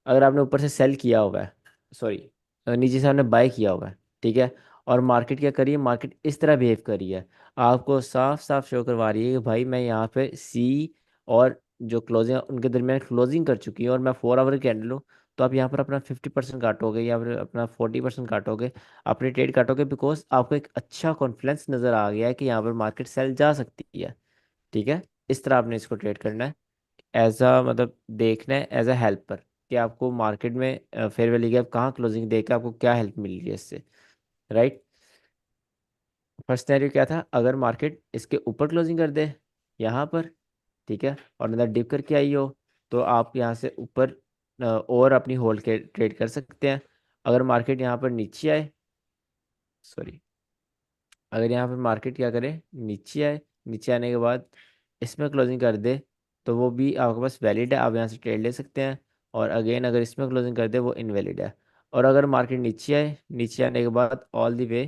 अगर आपने ऊपर से सेल किया हुआ है, सॉरी, नीचे से आपने बाय किया हुआ है, ठीक है, और मार्केट क्या करी है, मार्केट इस तरह बिहेव करी है, आपको साफ साफ शो करवा रही है कि भाई मैं यहाँ पे सी और जो क्लोजिंग उनके दरमियान क्लोजिंग कर चुकी है, और मैं 4 आवर कैंडल हूँ, तो आप यहाँ पर अपना 50% काटोगे या फिर अपना 40% काटोगे, अपनी ट्रेड काटोगे, बिकॉज आपको एक अच्छा कॉन्फिडेंस नज़र आ गया है कि यहाँ पर मार्केट सेल जा सकती है, ठीक है। इस तरह आपने इसको ट्रेड करना है, एज अ मतलब देखना है एज अ हेल्पर, कि आपको मार्केट में फेयर वैल्यू गैप कहाँ क्लोजिंग देकर आपको क्या हेल्प मिल रही है इससे, राइट। फर्स्ट सिनेरियो क्या था, अगर मार्केट इसके ऊपर क्लोजिंग कर दे यहाँ पर, ठीक है, और अंदर डिप करके आई हो, तो आप यहाँ से ऊपर और अपनी होल्ड के ट्रेड कर सकते हैं। अगर मार्केट यहाँ पर नीचे आए, सॉरी, अगर यहाँ पर मार्केट क्या करे, नीचे आए, नीचे आने के बाद इसमें क्लोजिंग कर दे, तो वो भी आपके पास वैलिड है, आप यहाँ से ट्रेड ले सकते हैं। और अगेन अगर इसमें क्लोजिंग कर दे, वो इनवैलिड है। और अगर मार्केट नीचे आए, नीचे आने के बाद ऑल द वे,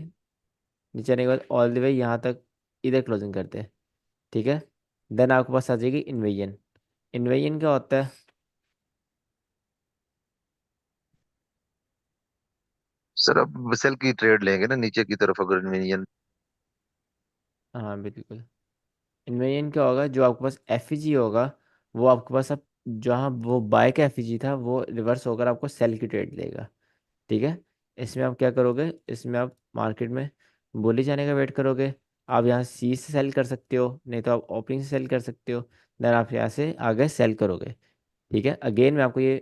नीचे आने के बाद ऑल द वे यहाँ तक इधर क्लोजिंग कर दे, ठीक है, देन आपके पास आ जाएगी इन्वेजन। इन्वेजन क्या होता है? सर अब सेल की ट्रेड लेंगे ना नीचे की तरफ अगर मिनियन। हाँ बिल्कुल। इन्वेजन क्या होगा, जो आपके पास एफईजी होगा, वो आपके पास अब जहाँ वो बाय का एफईजी था, वो रिवर्स होकर आपको सेल की ट्रेड देगा, ठीक है। इसमें आप क्या करोगे, इसमें आप मार्केट में बोली जाने का वेट करोगे। आप यहाँ सी से सेल कर सकते हो, नहीं तो आप ओपनिंग से सेल कर सकते हो, देन आप यहाँ से आगे सेल करोगे, ठीक है। अगेन मैं आपको ये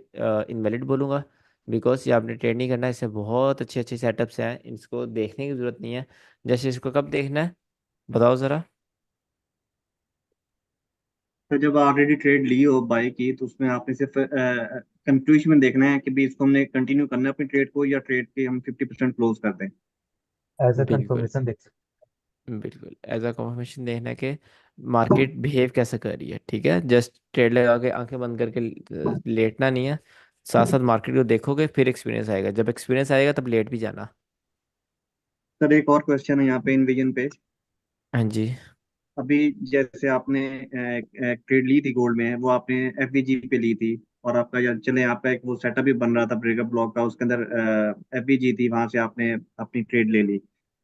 इनवैलिड बोलूँगा, बिकॉज ये आपने ट्रेड नहीं करना है, इससे बहुत अच्छे अच्छे सेटअप्स हैं, इसको देखने की ज़रूरत नहीं है। जैसे इसको कब देखना है, बताओ ज़रा। तो जब ऑलरेडी ट्रेड ली हो बाई की, तो उसमें आपने सिर्फ कंक्लूजन में देखना है कि भी इसको हमने कंटिन्यू करना है अपनी ट्रेड को, या ट्रेड के हम 50% क्लोज कर दें। एज अ बिल्कुल, कंफर्मेशन देख सकते बिल्कुल एज अ कंफर्मेशन देखना कि मार्केट बिहेव कैसे कर रही है, ठीक है। जस्ट ट्रेड लगा के आंखें बंद करके लेटना नहीं है, साथ साथ मार्केट को देखोगे, फिर एक्सपीरियंस आएगा, जब एक्सपीरियंस आएगा तब लेट भी जाना। सर एक और क्वेश्चन है यहाँ पे इन्विजन पे। हाँ जी। अभी जैसे आपने ट्रेड ली थी गोल्ड में, वो आपने एफबीजी पे ली थी, और आपका या चले आपका एक वो सेटअप भी बन रहा था ब्रेकअप ब्लॉक का, उसके अंदर एफबीजी थी, वहां से आपने अपनी ट्रेड ले ली।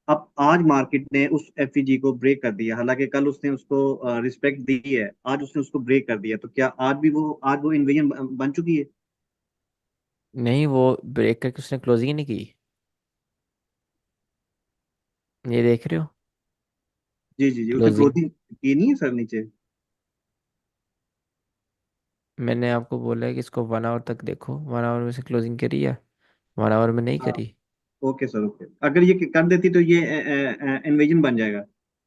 अब आज मार्केट ने उस एफबीजी को ब्रेक कर दिया, हालांकि कल उसने उसको रिस्पेक्ट दी है, आज उसने उसको ब्रेक कर दिया, तो क्या आज वो इन्वेजन बन चुकी है? नहीं, वो ब्रेक करके उसने क्लोजिंग ही नहीं की। ये देख रहे हो? जी जी जी, उसने क्लोजिंग। क्लोजिंग की नहीं है सर नीचे। मैंने आपको बोला है कि इसको 1 आवर तक देखो, 1 आवर में से क्लोजिंग करी है, 1 आवर में नहीं हाँ। करी। ओके सर, ओके, अगर ये कर देती तो ये इन्वेजन बन जाएगा।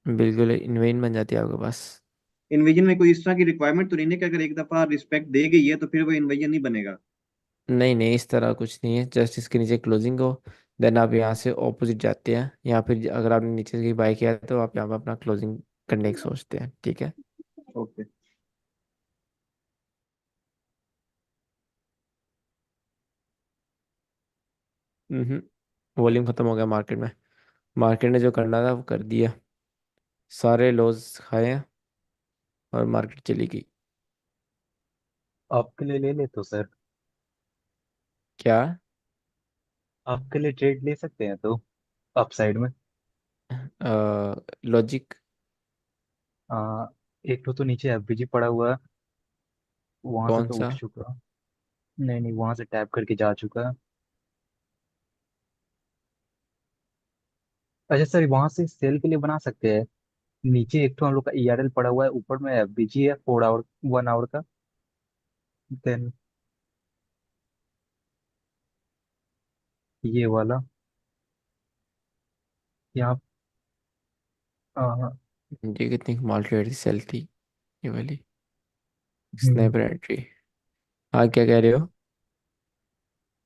बिल्कुल इनवेन बन जाती है आपके पास। इन्वेजन में कोई इस तरह की रिक्वायरमेंट तो नहीं है कि अगर एक दफा रिस्पेक्ट दे गई है तो फिर वो इन्वेजन नहीं बनेगा? नहीं नहीं, इस तरह कुछ नहीं है, जस्ट इसके नीचे क्लोजिंग हो, देन आप यहाँ से ऑपोजिट जाते हैं, या फिर अगर आपने नीचे से बाई किया है तो आप यहाँ पे अपना क्लोजिंग करने की सोचते हैं, ठीक है। ओके। हम्म। वॉल्यूम खत्म हो गया मार्केट में। मार्केट ने जो करना था वो कर दिया, सारे लॉस खाए हैं और मार्केट चली गई। आपके लिए ले ले तो सर, क्या? आपके लिए ट्रेड ले सकते हैं तो अपसाइड में। लॉजिक। आ, एक तो नीचे एफबीजी पड़ा हुआ है, वहां से कौन तो सा? उठ चुका। नहीं नहीं, वहां से टैप करके जा चुका है। अच्छा सर, वहां से सेल के लिए बना सकते हैं। नीचे एक तो हम लोग का ईआरएल पड़ा हुआ है, ऊपर में एफबीजी है 4 आवर 1 आवर का। देन ये वाला यहाँ। हाँ। ये कितनी कमाल ट्रेड थी, सेल थी ये वाली, हम्म, स्नाइपर एंट्री। हाँ, क्या कह रहे हो?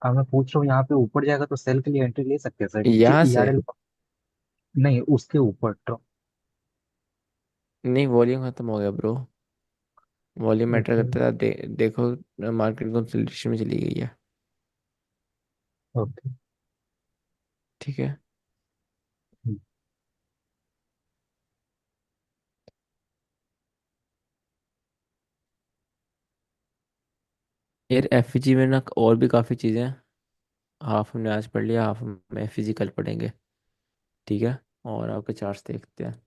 मैं पूछ रहा हूँ यहाँ पे ऊपर जाएगा तो सेल के लिए एंट्री ले सकते हैं सर, नीचे यहाँ से? ईआरएल। नहीं, उसके ऊपर तो। नहीं, वॉल्यूम खत्म हो गया ब्रो। Volume matter okay. करता है, देखो मार्केट कंसोलिडेशन में चली गई है, ओके। ठीक है। यार एफजी में ना और भी काफ़ी चीज़ें हैं, हाफ हमने आज पढ़ लिया, हाफ हम एफजी कल पढ़ेंगे, ठीक है। और आपके चार्ट्स देखते हैं।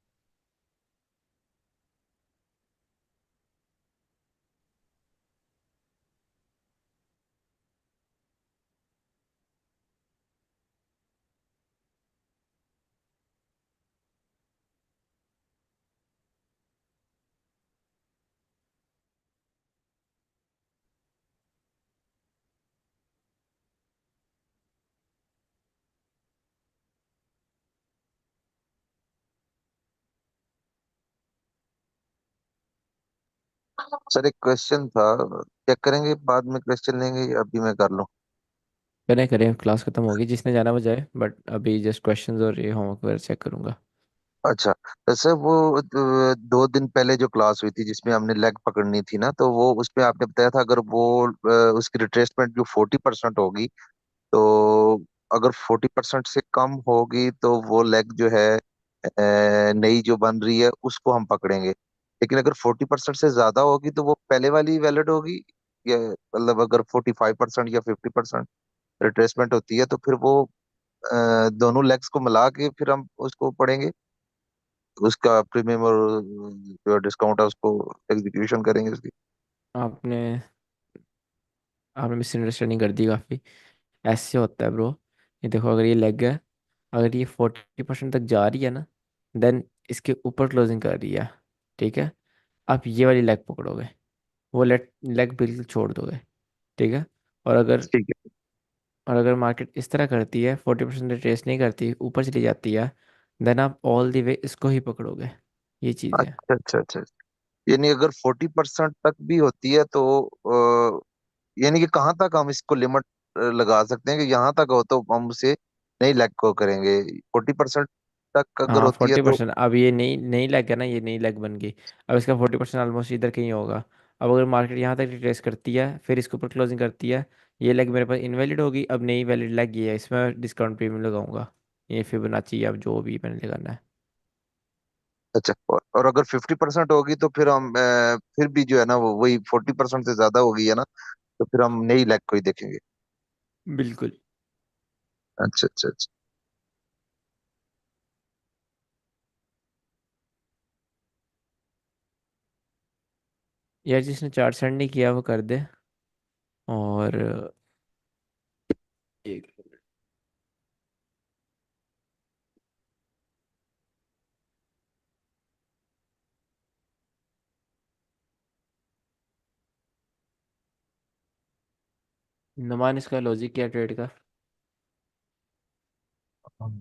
सर एक क्वेश्चन था, चेक करेंगे बाद में क्वेश्चन लेंगे या अभी मैं कर लूँ? करें करें, क्लास खत्म होगी, जिसने जाना वो जाए, बट अभी जस्ट क्वेश्चंस और ये होमवर्क वगैरह चेक करूंगा। अच्छा। जैसे वो 2 दिन पहले जो क्लास हुई थी जिसमें हमने लेग पकड़नी थी ना, तो वो उसमें आपने बताया था अगर वो उसकी रिट्रेसमेंट जो 40% होगी, तो अगर 40% से कम होगी तो वो लेग जो है नई जो बन रही है उसको हम पकड़ेंगे, लेकिन अगर 40% से ज्यादा होगी तो वो पहले वाली वैलिड होगी, या मतलब अगर 45% या 50% रिट्रेसमेंट होती है तो फिर वो दोनों लेग्स को मिला के फिर हम उसको पढ़ेंगे, उसका प्रीमियम और जो डिस्काउंट है उसको एग्जीक्यूशन करेंगे उसकी। आपने आपने मिसअंडरस्टैंडिंग कर दी काफ़ी। ऐसे होता है ब्रो, ये देखो, अगर ये लेग है, अगर ये 40% तक जा रही है ना, देन इसके ऊपर क्लोजिंग कर रही है, ठीक है। आप ये वाली लेग पकड़ोगे, वो लेग लेग बिल्कुल छोड़ दोगे, ठीक है। और अगर ठीक है। और अगर मार्केट इस तरह करती है, 40% रिट्रेस नहीं करती, ऊपर चली जाती है, देन आप ऑल द वे इसको ही पकड़ोगे। ये चीज़ है। अच्छा अच्छा अच्छा। यानी अगर 40% तक भी होती है तो यानी कि कहाँ तक हम इसको लिमिट लगा सकते हैं कि यहाँ तक हो तो हम उसे नहीं लैग को करेंगे, 40% तक अगर हाँ, होती है फोर्टी तो? परसेंट अब ये नई नई लेग है ना, ये नई लेग बन गई। अब इसका 40% ऑलमोस्ट इधर कहीं होगा। अब अगर मार्केट यहाँ तक रिट्रेस करती है, फिर इसके ऊपर क्लोजिंग करती है, ये लेग मेरे पास इनवैलिड होगी, अब नई वैलिड लेग ये है, इसमें डिस्काउंट प्रीमियम लगाऊंगा, ये फिबोनाची अब जो भी मैंने लगाना है। अच्छा, और अगर 50% होगी तो फिर हम फिर भी जो है ना वो वही 40% से ज्यादा होगी है ना, तो फिर हम नई लैग को ही देखेंगे। बिल्कुल। अच्छा अच्छा अच्छा। यार जिसने चार्ट सेंड नहीं किया वो कर दे। और एक नुमान, इसका लॉजिक क्या ट्रेड का?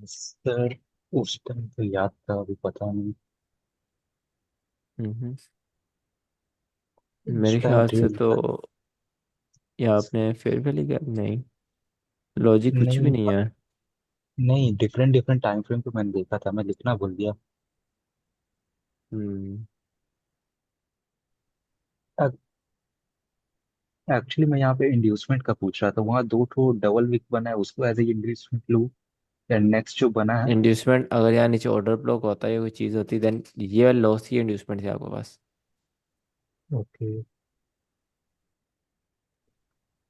सर उस टाइम तो याद था, अभी पता नहीं। हम्म। उस मेरे टाइम ख्याल से ट्रेड तो, लिखा था। या आपने फेयर वैल्यू क्या? नहीं, लॉजिक कुछ भी नहीं नहीं है। नहीं, डिफरेंट डिफरेंट टाइम फ्रेम पे मैंने देखा था, मैं लिखना भूल गया। हम्म। एक्चुअली मैं यहाँ पे इंड्यूसमेंट का पूछ रहा था, वहाँ दो ठो डबल विक बना है, उसको एज ए इंड्यूसमेंट लूँ या नेक्स्ट जो बना है। इंड्यूसमेंट अगर यहाँ नीचे ऑर्डर ब्लॉक होता है कोई चीज़ होती, देन ये लॉस की इंड्यूसमेंट थी आपके पास। ओके,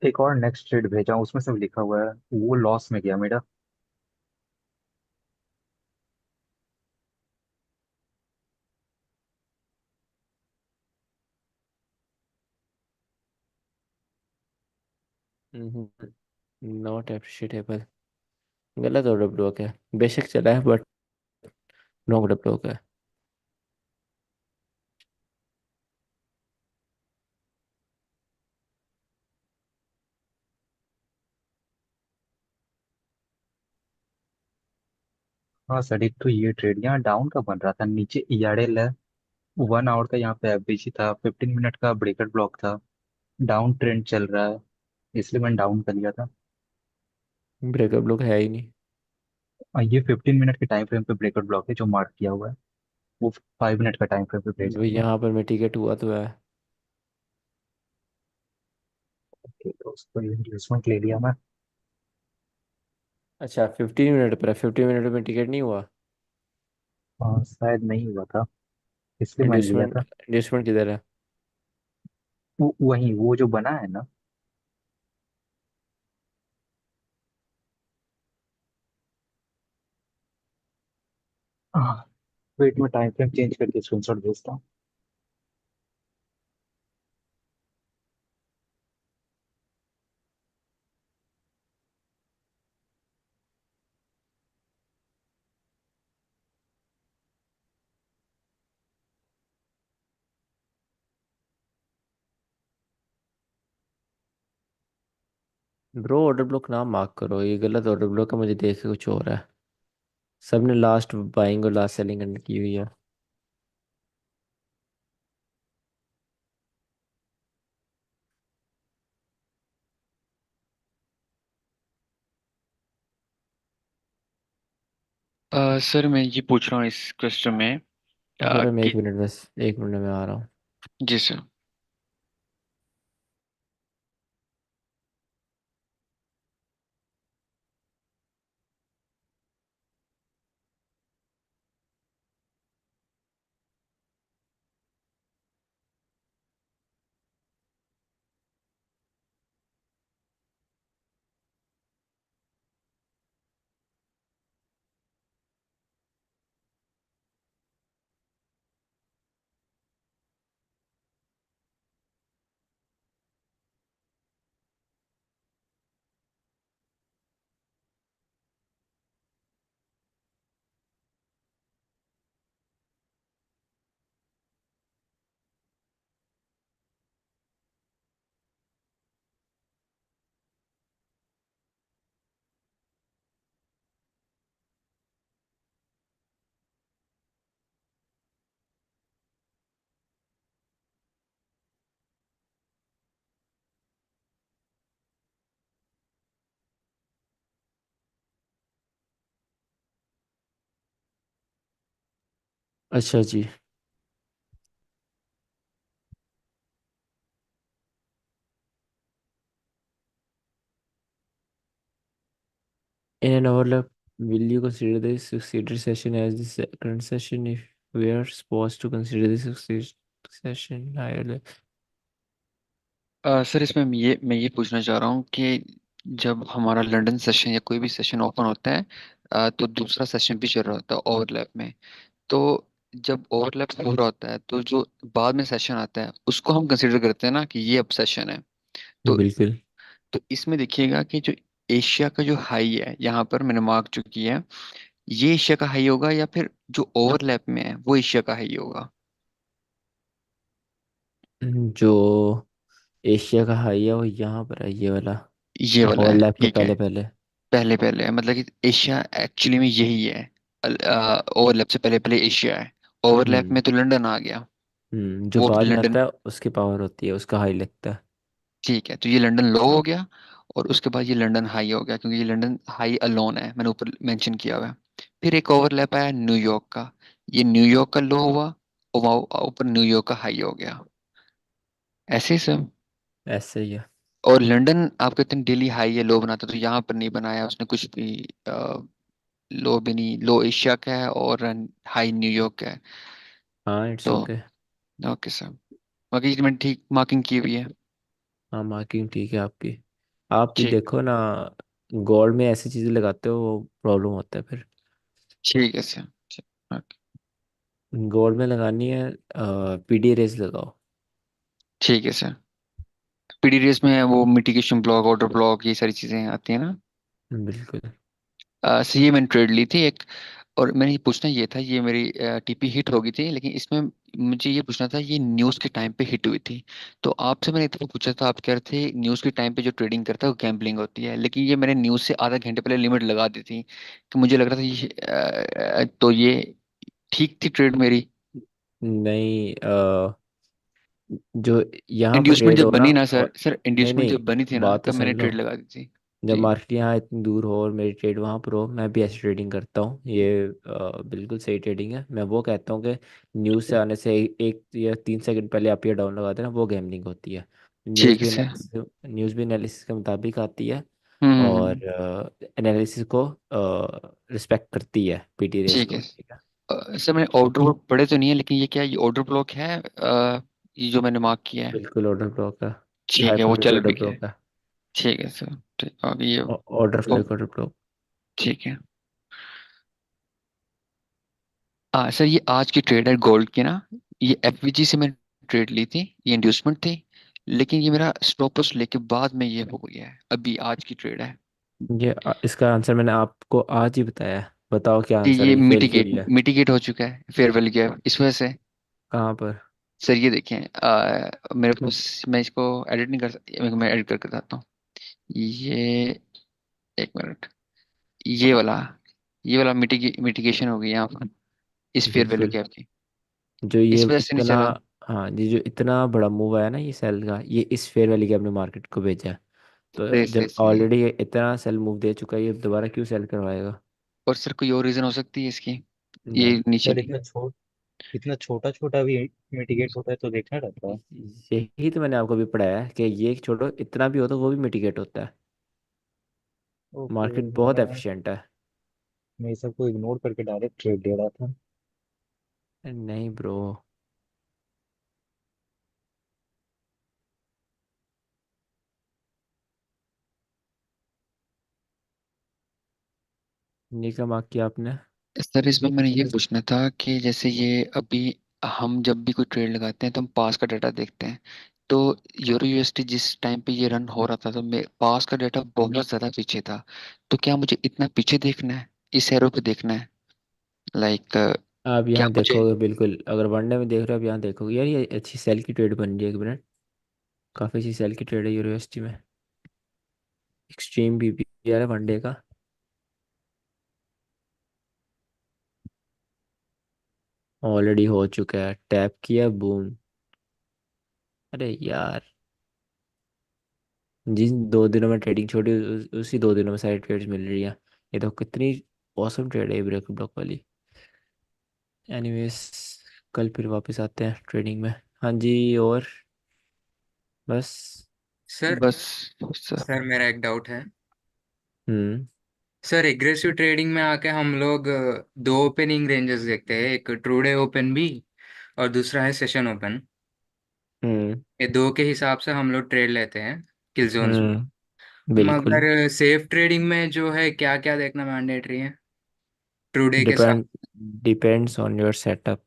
एक और नेक्स्ट ट्रेड भेजा हूँ, उसमें सब लिखा हुआ है, वो लॉस में गया मेरा। नॉट एप्रिशिएटेबल। गलत ऑर्डर ब्लॉक है, बेशक चला है बट नॉट ऑर्डर ब्लॉक है। हाँ सर, एक तो ये ट्रेड यहाँ डाउन का बन रहा था, नीचे ईआरएल है, 1 आवर का यहाँ पे एवरेज था, 15 मिनट का ब्रेकर ब्लॉक था, डाउन ट्रेंड चल रहा है, इसलिए मैंने डाउन कर लिया था। ब्रेकअप ब्लॉक है ही नहीं। और ये 15 मिनट के टाइम फ्रेम पे ब्रेकर ब्लॉक है जो मार्क किया हुआ है, वो 5 मिनट का टाइम फ्रेम पे भेजा भाई था मैं। यहाँ पर मैं टिकट हुआ तो है। ओके, तो उसको इंड्यूसमेंट ले लिया मैं। अच्छा, 15 मिनट पर है, 15 मिनट में टिकट नहीं हुआ। शायद नहीं हुआ था, इसलिए मैंने लिया इंड्यूसमेंट था। इंड्यूसमेंट किधर है? वही वो जो बना है ना। वेट में टाइम फ्रेम चेंज करके स्क्रीनशॉट भेजता हूँ। ब्रो ऑर्डर ब्लॉक ना मार्क करो, ये गलत ऑर्डर ब्लॉक है, मुझे देख के कुछ हो रहा है। सबने लास्ट बाइंग और लास्ट सेलिंग करने की हुई है। सर मैं ये पूछ रहा हूँ इस क्वेश्चन में रुको रुको, मैं कि 1 मिनट, बस 1 मिनट में आ रहा हूँ। जी सर। अच्छा जी। In an overlap, will you consider the succeeded session as the current session if we are supposed to consider this succession higher. Sir इसमें मैं ये पूछना चाह रहा हूँ कि जब हमारा लंदन सेशन या कोई भी सेशन ओपन होता है, तो दूसरा सेशन भी चल रहा होता है ओवरलैप में। तो जब ओवरलैप हो रहा होता है तो जो बाद में सेशन आता है उसको हम कंसिडर करते हैं ना कि ये अब सेशन है। तो बिल्कुल। तो इसमें देखिएगा कि जो एशिया का जो हाई है यहाँ पर मैंने मार्क जो किया है, ये एशिया का हाई होगा या फिर जो ओवरलैप में है वो एशिया का हाई होगा। जो एशिया का हाई है वो यहाँ पर है, ये वाला। ये वाला है, ओवरलैप के ठीक है। पहले पहले। पहले पहले है मतलब कि एशिया एक्चुअली में यही है। ओवरलैप से पहले पहले एशिया है। ओवरलैप हम्म। में तो लंदन आ गया। जो वो बाद में लंदन, आता है उसकी पावर होती है, उसका हाई लगता है। ठीक है, तो ये लंदन लो हो गया। और उसके बाद ये लंदन हाई हो गया क्योंकि ये लंदन हाई अलोन है, मैंने ऊपर मेंशन किया हुआ है। फिर एक ओवरलैप आया न्यूयॉर्क का। ये न्यूयॉर्क का लो हुआ और वहाँ ऊपर न्यूयॉर्क का हाई हो गया। ऐसे ही सब। ऐसे ही है। और लंदन आप कहते हैं डेली हाई या लो बनाता, तो यहाँ पर नहीं बनाया उसने कुछ भी। लो भी नहीं, लो एशिया का है और हाई न्यूयॉर्क का है। हाँ, इट्स तो ओके। ओके सर, बाकी मैंने ठीक मार्किंग की हुई है। हाँ, मार्किंग ठीक है आपकी। आप भी ठीक, देखो ना, गोल्ड में ऐसी चीजें लगाते हो वो प्रॉब्लम होता है फिर। ठीक है सर। ठीक, ओके। गोल्ड में लगानी है, पीडी रेस लगाओ। ठीक है सर। पीडीडीएस में वो मिटिगेशन ब्लॉक, ऑर्डर ब्लॉक, ये सारी चीजें आती है ना। बिल्कुल। सर ये मैंने ट्रेड ली थी एक। और मैंने ये पूछना ये था, ये मेरी टीपी हिट हो गई थी, लेकिन इसमें मुझे ये पूछना था, ये न्यूज़ के टाइम पे हिट हुई थी। तो आपसे मैंने इतना पूछा था, आप कह रहे थे न्यूज़ के टाइम पे जो ट्रेडिंग करता है वो गैम्बलिंग होती है, लेकिन ये मैंने न्यूज़ से आधा घंटे पहले लिमिट लगा दी थी। कि मुझे लग रहा था ये तो ये ठीक थी ट्रेड मेरी। नहीं, जो यहाँ पर इंड्यूसमेंट रेड जब हो ना, बनी ना सर, और सर नहीं इंड्यूसमेंट नहीं, जब बनी थी ना बात तो तब सुन मैंने लो। ट्रेड लगा दी थी। जब जी। मार्केट यहाँ इतनी दूर हो और मेरी ट्रेड वहाँ पर हो, मैं भी ऐसी ट्रेडिंग करता हूँ, ये बिल्कुल सही ट्रेडिंग है। मैं वो कहता हूँ कि न्यूज़ से आने से एक या 3 सेकंड पहले आप ये डाउन लगा देना, वो गैमलिंग होती है। ठीक है सर। न्यूज़ भी एनालिसिस के मुताबिक आती है, हम्म। और एनालिसिस को रिस्पेक्ट करती है, पीटी रेस ठीक को, है। ठीक है। सर मैंने ऑर्डर ब्लॉक पढ़े तो नहीं है, लेकिन ये क्या, ये ऑर्डर ब्लॉक है ये जो मैंने मार्क किया है। बिल्कुल ऑर्डर ब्लॉक है। ठीक है, वो हाइपरलिंक चल ऑर्डर भी गया है। ब्लॉक है। ठीक है सर। ठीक, अब ये ऑर्डर फ्लो ओ, ऑर्डर ब्लॉक। ठीक है। सर ये आज की ट्रेड है गोल्ड की ना। ये एफवीजी से मैंने ट्रेड ली थी, ये इंड्यूसमेंट थी। लेकिन ये मेरा स्टॉप लॉस लेके बाद में ये हो गया है, अभी आज की ट्रेड है। इसका आंसर मैंने आपको आज ही बताया है। बताओ क्या कि आंसर ये है, ये फेल क्यों मिटिगेट गया? मिटिगेट हो चुका है, फेयरवेल गया इस वजह से। कहाँ पर? सर ये देखें, मेरे पास, मैं इसको एडिट नहीं कर सकता, मैं एडिट करके बताता हूँ। ये, एक मिनट, ये वाला, मिटिगेशन हो गई यहाँ पर इस फेयरवेल बिल्कुल। गैप की। जो ये इस वजह से नहीं इतना, चला। हाँ, ये जो इतना बड़ा मूव आया ना ये सेल का, ये इस फेयर वैली के अपने मार्केट को भेजा है। तो सही सही जब सही। ऑलरेडी ये इतना सेल मूव दे चुका है, ये दोबारा क्यों सेल करवाएगा? और सर कोई और रीजन हो सकती है इसकी, नहीं। ये नीचे सर की। इतना छोटा छोटा भी मिटिगेट होता है तो देखना रहता है। यही तो मैंने आपको भी पढ़ाया है कि ये छोड़ो, इतना भी हो तो वो भी मिटिगेट होता है। ओके। मार्केट बहुत मैं एफिशिएंट है। मैं इस सबको इग्नोर करके डायरेक्ट ट्रेड ले रहा था। नहीं ब्रो। निका मार्क किया आपने। सर इसमें मैंने ये पूछना था कि जैसे ये अभी हम जब भी कोई ट्रेड लगाते हैं तो हम पास का डाटा देखते हैं। तो यूरो यूएसटी जिस टाइम पे ये रन हो रहा था तो मैं पास का डाटा बहुत ज्यादा पीछे था। तो क्या मुझे इतना पीछे देखना है, इस एरो पे देखना है, लाइक आप क्या यहाँ मुझे। देखोगे, बिल्कुल अगर वनडे में देख रहे हो, आप यहाँ देखोगे यार, ये अच्छी सेल की ट्रेड बन रही है, एक मिनट। काफ़ी अच्छी सेल की ट्रेड है यूनिवर्सिटी में। एक्सट्रीम बीपीआर है वनडे का। ऑलरेडी हो चुका है, टैप किया, बूम। अरे यार, जिन 2 दिनों में ट्रेडिंग छोड़ी, उसी 2 दिनों में सारी ट्रेड्स मिल रही है। ये तो कितनी औसम ट्रेड है ये ब्रेक ब्लॉक वाली। एनीवेज, कल फिर वापस आते हैं ट्रेडिंग में। हाँ जी। और बस। सर बस सर। सर मेरा एक डाउट है। हम्म। सर एग्रेसिव ट्रेडिंग में आके हम लोग दो ओपनिंग रेंजेस देखते हैं, एक ट्रू डे ओपन भी और दूसरा है सेशन ओपन। हम्म। ये दो के हिसाब से हम लोग ट्रेड लेते हैं किल जोन्स में। बिल्कुल। मगर सेफ ट्रेडिंग में जो है क्या क्या देखना मैंडेटरी है ट्रू डे के साथ? Depend depends on your setup.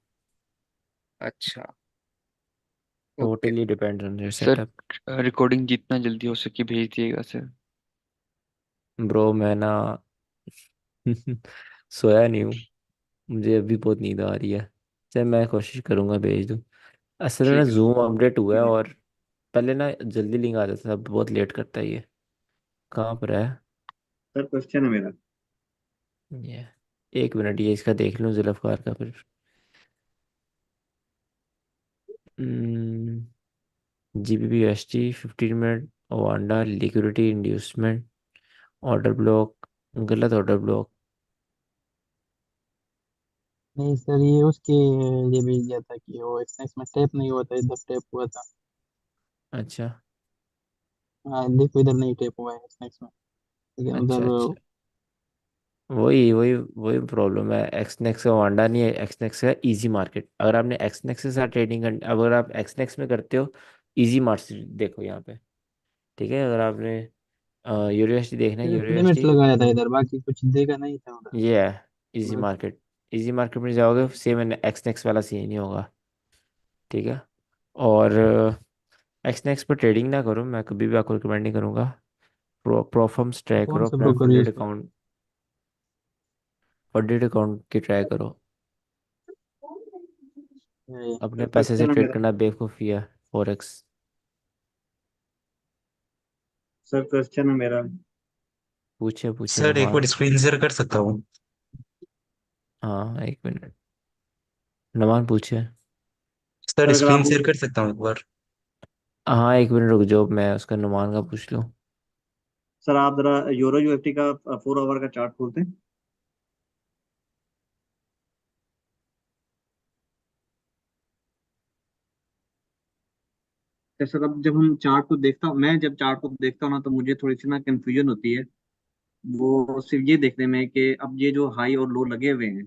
अच्छा। Okay. Totally depends on your sir setup. Recording जितना जल्दी हो सके भेज दिएगा सर। ब्रो मैं ना सोया नहीं हूँ। मुझे अभी बहुत नींद आ रही है। चल मैं कोशिश करूंगा भेज दूँ। असल में ना ठीक है जूम अपडेट हुआ है, ठीक है। और पहले ना जल्दी लिंक आ जाता था, अब बहुत लेट करता है ये। कहाँ पर है सर क्वेश्चन है मेरा। ये? एक मिनट, ये इसका देख लूँ जुल्फ़कार का फिर। GBP ST 15 minute Wanda liquidity inducement order block. गलत ऑर्डर ब्लॉक। नहीं सर, ये उसके लिए भेज दिया था कि वो एक्सएक्स में टैप नहीं हुआ था, इधर टैप हुआ था। अच्छा हाँ देखो, इधर नहीं टैप हुआ है एक्सएक्स में, लेकिन अच्छा उधर। अच्छा। वही वही वही प्रॉब्लम है, एक्सनेक्स का वांडा नहीं है, एक्सनेक्स का इजी मार्केट। अगर आपने एक्सनेक्स के साथ ट्रेडिंग कर, अगर आप एक्सनेक्स में करते हो, इजी मार्केट देखो यहाँ पे। ठीक है, अगर आपने यूरोएसडी देखना है, सिर्फ लिमिट यूरोएसडी लगाया था इधर, बाकी कुछ देखा नहीं था उधर। ये है इजी बस। मार्केट। इजी मार्केट में जाओगे सेम एक्सनेक्स वाला सीन ही होगा। ठीक है। और एक्सनेक्स पर ट्रेडिंग ना करो, मैं कभी भी आपको रिकमेंड नहीं करूँगा। प्रॉफम्स ट्राई कौन करो सा अपना ब्रोकर फंडेड यूज कर। अकाउंट। फंडेड अकाउंट की ट्राई करो। है। अपने सर पैसे से क्वेश्चन है ट्रेड मेरा। करना बेवकूफ़ी है। फॉरेक्स। सर क्वेश्चन है मेरा। पूछे पूछे सर एक नुमान। बार स्क्रीन शेयर कर सकता हूँ? हाँ एक मिनट, नुमान पूछे। सर सर अगर स्क्रीन आप शेयर कर सकता हूँ एक बार? हाँ एक मिनट रुक जाओ, मैं उसका नुमान का पूछ लूँ। सर आप जरा यूरो यूएसडी का 4 आवर का चार्ट खोलते हैं। तो सर अब जब हम चार्ट को देखता हूँ, मैं जब चार्ट को देखता हूँ ना, तो मुझे थोड़ी सी ना कंफ्यूजन होती है। वो सिर्फ ये देखने में कि अब ये जो हाई और लो लगे हुए हैं,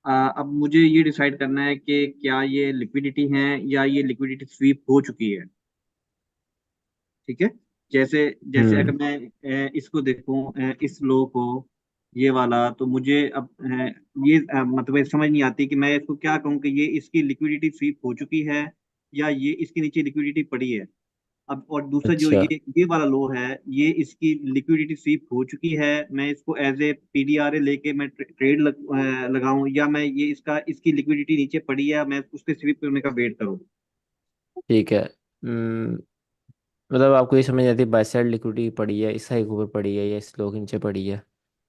अब मुझे ये डिसाइड करना है कि क्या ये लिक्विडिटी है या ये लिक्विडिटी स्वीप हो चुकी है। ठीक है। जैसे जैसे अगर हम्म। मैं इसको देखूं, इस लो को, ये वाला, तो मुझे अब ये मतलब ये समझ नहीं आती कि मैं इसको क्या कहूँ कि ये इसकी लिक्विडिटी स्वीप हो चुकी है या ये इसके नीचे लिक्विडिटी पड़ी है। अब और दूसरा जो अच्छा ये वाला लो है, ये इसकी लिक्विडिटी स्वीप हो चुकी है। मैं इसको एज ए पीडीआरए लेके मैं ट्रेड लगाऊं, या मैं ये इसकी लिक्विडिटी नीचे पड़ी है, मैं उसके स्वीप होने का वेट करूं। ठीक है। मतलब आपको ये समझ आती है बाई साइड लिक्विडिटी पड़ी है, इस साइड के ऊपर पड़ी है या इस लो के नीचे पड़ी है?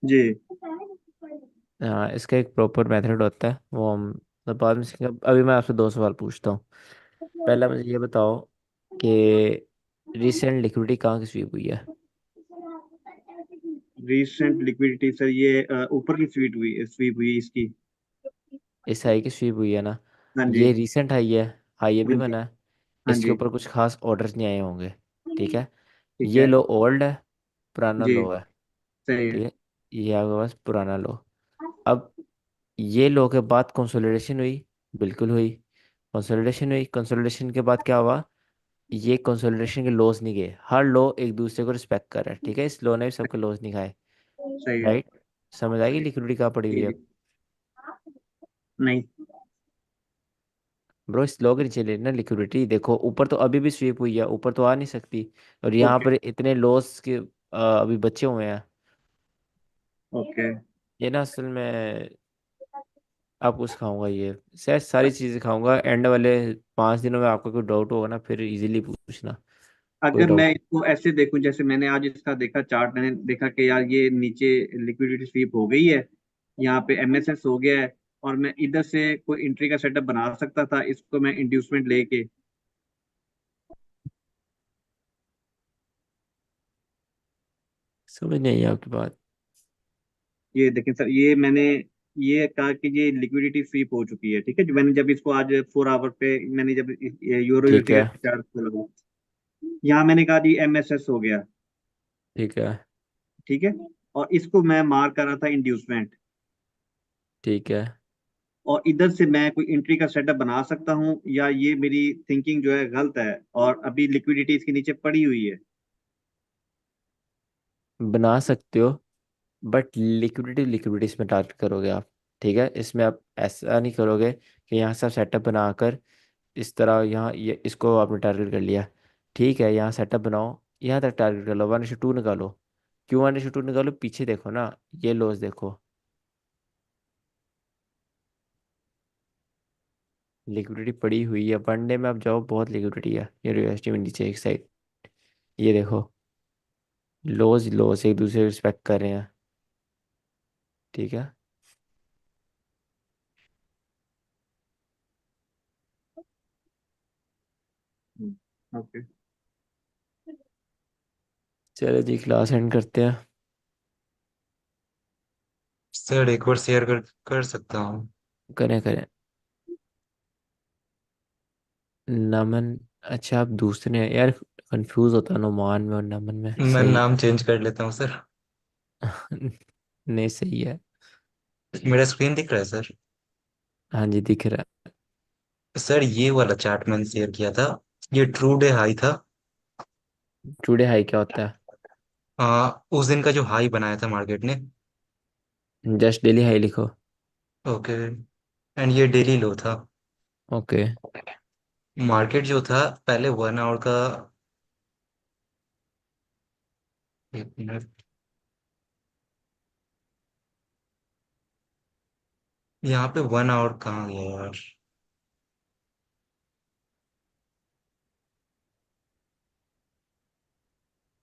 जी। हाँ इसका एक प्रॉपर मेथड होता है, वो हम मतलब बाद में सीखेंगे। अभी मैं आपसे दो सवाल पूछता हूँ। पहला मुझे ये बताओ कि रिसेंट लिक्विडिटी कहाँ की स्वीप हुई है? रिसेंट लिक्विडिटी सर, ये ऊपर की स्वीप हुई इसकी। इस हाई की स्वीप हुई है ना? हाँ जी। ये रिसेंट हाई है, हाई अभी हाँ जी। बना है। हाँ इसके जी। ऊपर कुछ खास ऑर्डर्स नहीं आए होंगे। ठीक है। ठीक ये है। लो ओल्ड है, पुराना जी। लो है। सही है। ठीक है, ये आपके पास पुराना लो। अब ये लो के बाद कंसोलिडेशन हुई, बिल्कुल हुई। कंसोलिडेशन हुई, कंसोलिडेशन के बाद क्या हुआ? ये कंसोलिडेशन के लॉस नहीं गए, हर लो एक दूसरे को रिस्पेक्ट कर रहा है। ठीक है, इस लो ने भी सबके लॉस नहीं खाए। सही है। राइट। समझ आएगी लिक्विडिटी कहाँ पड़ी हुई है? ठीक है। नहीं। ब्रो इस लो के नीचे लेना लिक्विडिटी, देखो ऊपर तो अभी भी स्वीप हुई है, ऊपर तो आ नहीं सकती। और यहाँ ओके। पर इतने लॉस के अभी बचे हुए हैं। ओके। ये ना असल में आपको सिखाऊंगा, ये शायद सारी चीज़ें सिखाऊंगा। एंड वाले 5 दिनों में आपको कोई डाउट होगा ना, फिर इजीली पूछना। कोई अगर मैं डाउट। इसको ऐसे देखूं, जैसे मैंने आज इसका देखा चार्ट, मैंने देखा कि यार ये नीचे लिक्विडिटी स्वीप हो गई है, यहाँ पे एमएसएस हो गया है, और मैं इधर से कोई एंट्री का सेटअप बना सकता था, इसको मैं इंड्यूसमेंट लेके। समझ नहीं आई आपकी बात। ये देखें सर, ये मैंने ये कहा कि ये लिक्विडिटी स्वीप हो चुकी है। ठीक है, जो मैंने जब इसको आज 4 आवर पे मैंने जब यूरो ठीक यूएसडी का है। चार्ट खोला, यहाँ मैंने कहा जी एमएसएस हो गया। ठीक है। ठीक है। और इसको मैं मार्क कर रहा था इंड्यूसमेंट। ठीक है। और इधर से मैं कोई एंट्री का सेटअप बना सकता हूँ, या ये मेरी थिंकिंग जो है गलत है और अभी लिक्विडिटी इसके नीचे पड़ी हुई है? बना सकते हो, बट लिक्विडिटी लिक्विडिटी इसमें टारगेट करोगे आप। ठीक है, इसमें आप ऐसा नहीं करोगे कि यहाँ से आप सेटअप बनाकर इस तरह यहाँ ये इसको आपने टारगेट कर लिया। ठीक है, यहाँ सेटअप बनाओ, यहाँ तक टारगेट कर लो, 1:2 निकालो। क्यों 1:2 निकालो? पीछे देखो ना, ये लॉस देखो। लिक्विडिटी पड़ी हुई है, वनडे में आप जाओ, बहुत लिक्विडिटी है ये यूएसडी में नीचे एक साइड। ये देखो, लॉस लॉस एक दूसरे रिस्पेक्ट कर रहे हैं। ठीक है। ओके। चलो जी, क्लास एंड करते हैं। सर एक बार शेयर कर सकता हूँ? करें करें। नमन। अच्छा, आप दूसरे हैं यार, कंफ्यूज होता है नोमान में और नमन में, मैं सही। नाम चेंज कर लेता हूँ सर। नहीं, सही है। मेरा स्क्रीन दिख रहा है सर? हाँ जी, दिख रहा सर ये वाला चार्ट मैंने शेयर किया था, ये ट्रू डे हाई था। है। टुडे हाई क्या होता है? उस दिन का जो हाई बनाया था मार्केट ने। जस्ट डेली हाई लिखो। ओके। एंड ये डेली लो था। ओके। मार्केट जो था पहले 1 आवर का, एक मिनट, यहाँ पे 1 आवर कहाँ गया यार?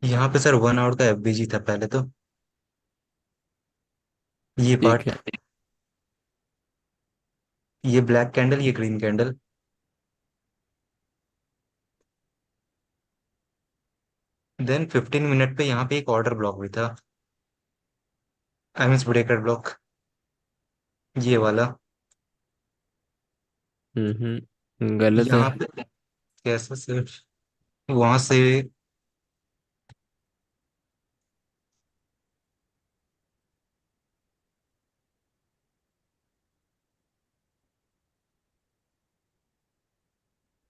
यहाँ पे सर 1 आवर का एफबीजी था पहले तो, ये ठीक पार्ट, है। ये ब्लैक कैंडल, ये ग्रीन कैंडल। देन 15 मिनट पे यहाँ पे एक ऑर्डर ब्लॉक भी था, आई मीन ब्रेकर ब्लॉक, ये वाला। गलत है। यहाँ पे कैसे सर, वहां से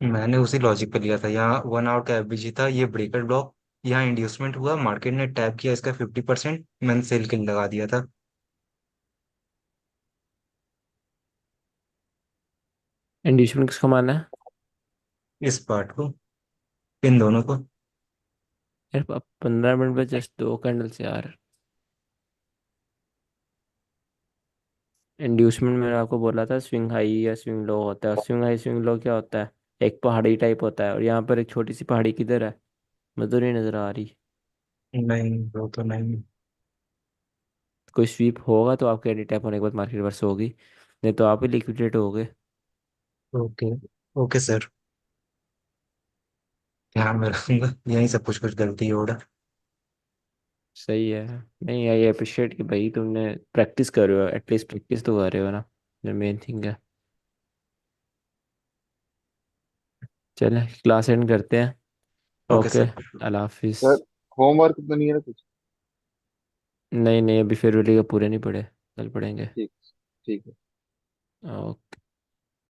मैंने उसी लॉजिक पे लिया था। यहाँ 1 आवर का एफबीजी था, ये ब्रेकर ब्लॉक, यहाँ इंड्यूसमेंट हुआ, मार्केट ने टैप किया इसका 50%, मैंने सेल किल लगा दिया था इंड्यूसमेंट किसको माना है? इस पार्ट को, इन दोनों को। यार, अब 15 मिनट में जस्ट 2 कैंडल से यार। इंड्यूसमेंट मैंने आपको बोला था, स्विंग हाई या स्विंग लो होता है। स्विंग हाई स्विंग लो क्या होता है? एक पहाड़ी टाइप होता है, और यहाँ पर एक छोटी सी पहाड़ी किधर है? मुझे तो नहीं नजर आ रही। नहीं वो तो नहीं। कोई स्वीप होगा तो आपके एडी टैप होने के बाद मार्केट रिवर्स होगी, नहीं तो आप ही लिक्विडेट हो गए। ओके। ओके सर, ध्यान में रखूंगा, यही सब कुछ कुछ गलती हो रहा। सही है। नहीं, आई अप्रिशिएट कि भाई तुमने प्रैक्टिस कर रहे हो, एटलीस्ट प्रैक्टिस तो कर रहे हो ना, जो मेन थिंग है। चले, क्लास एंड करते हैं। Okay okay. सर। अल्लाह हाफिज। सर होमवर्क तो नहीं है ना कुछ? नहीं नहीं, अभी फेयरवेल के पूरे नहीं पढ़े, कल पढ़ेंगे। ठीक। ठीक है। ओके।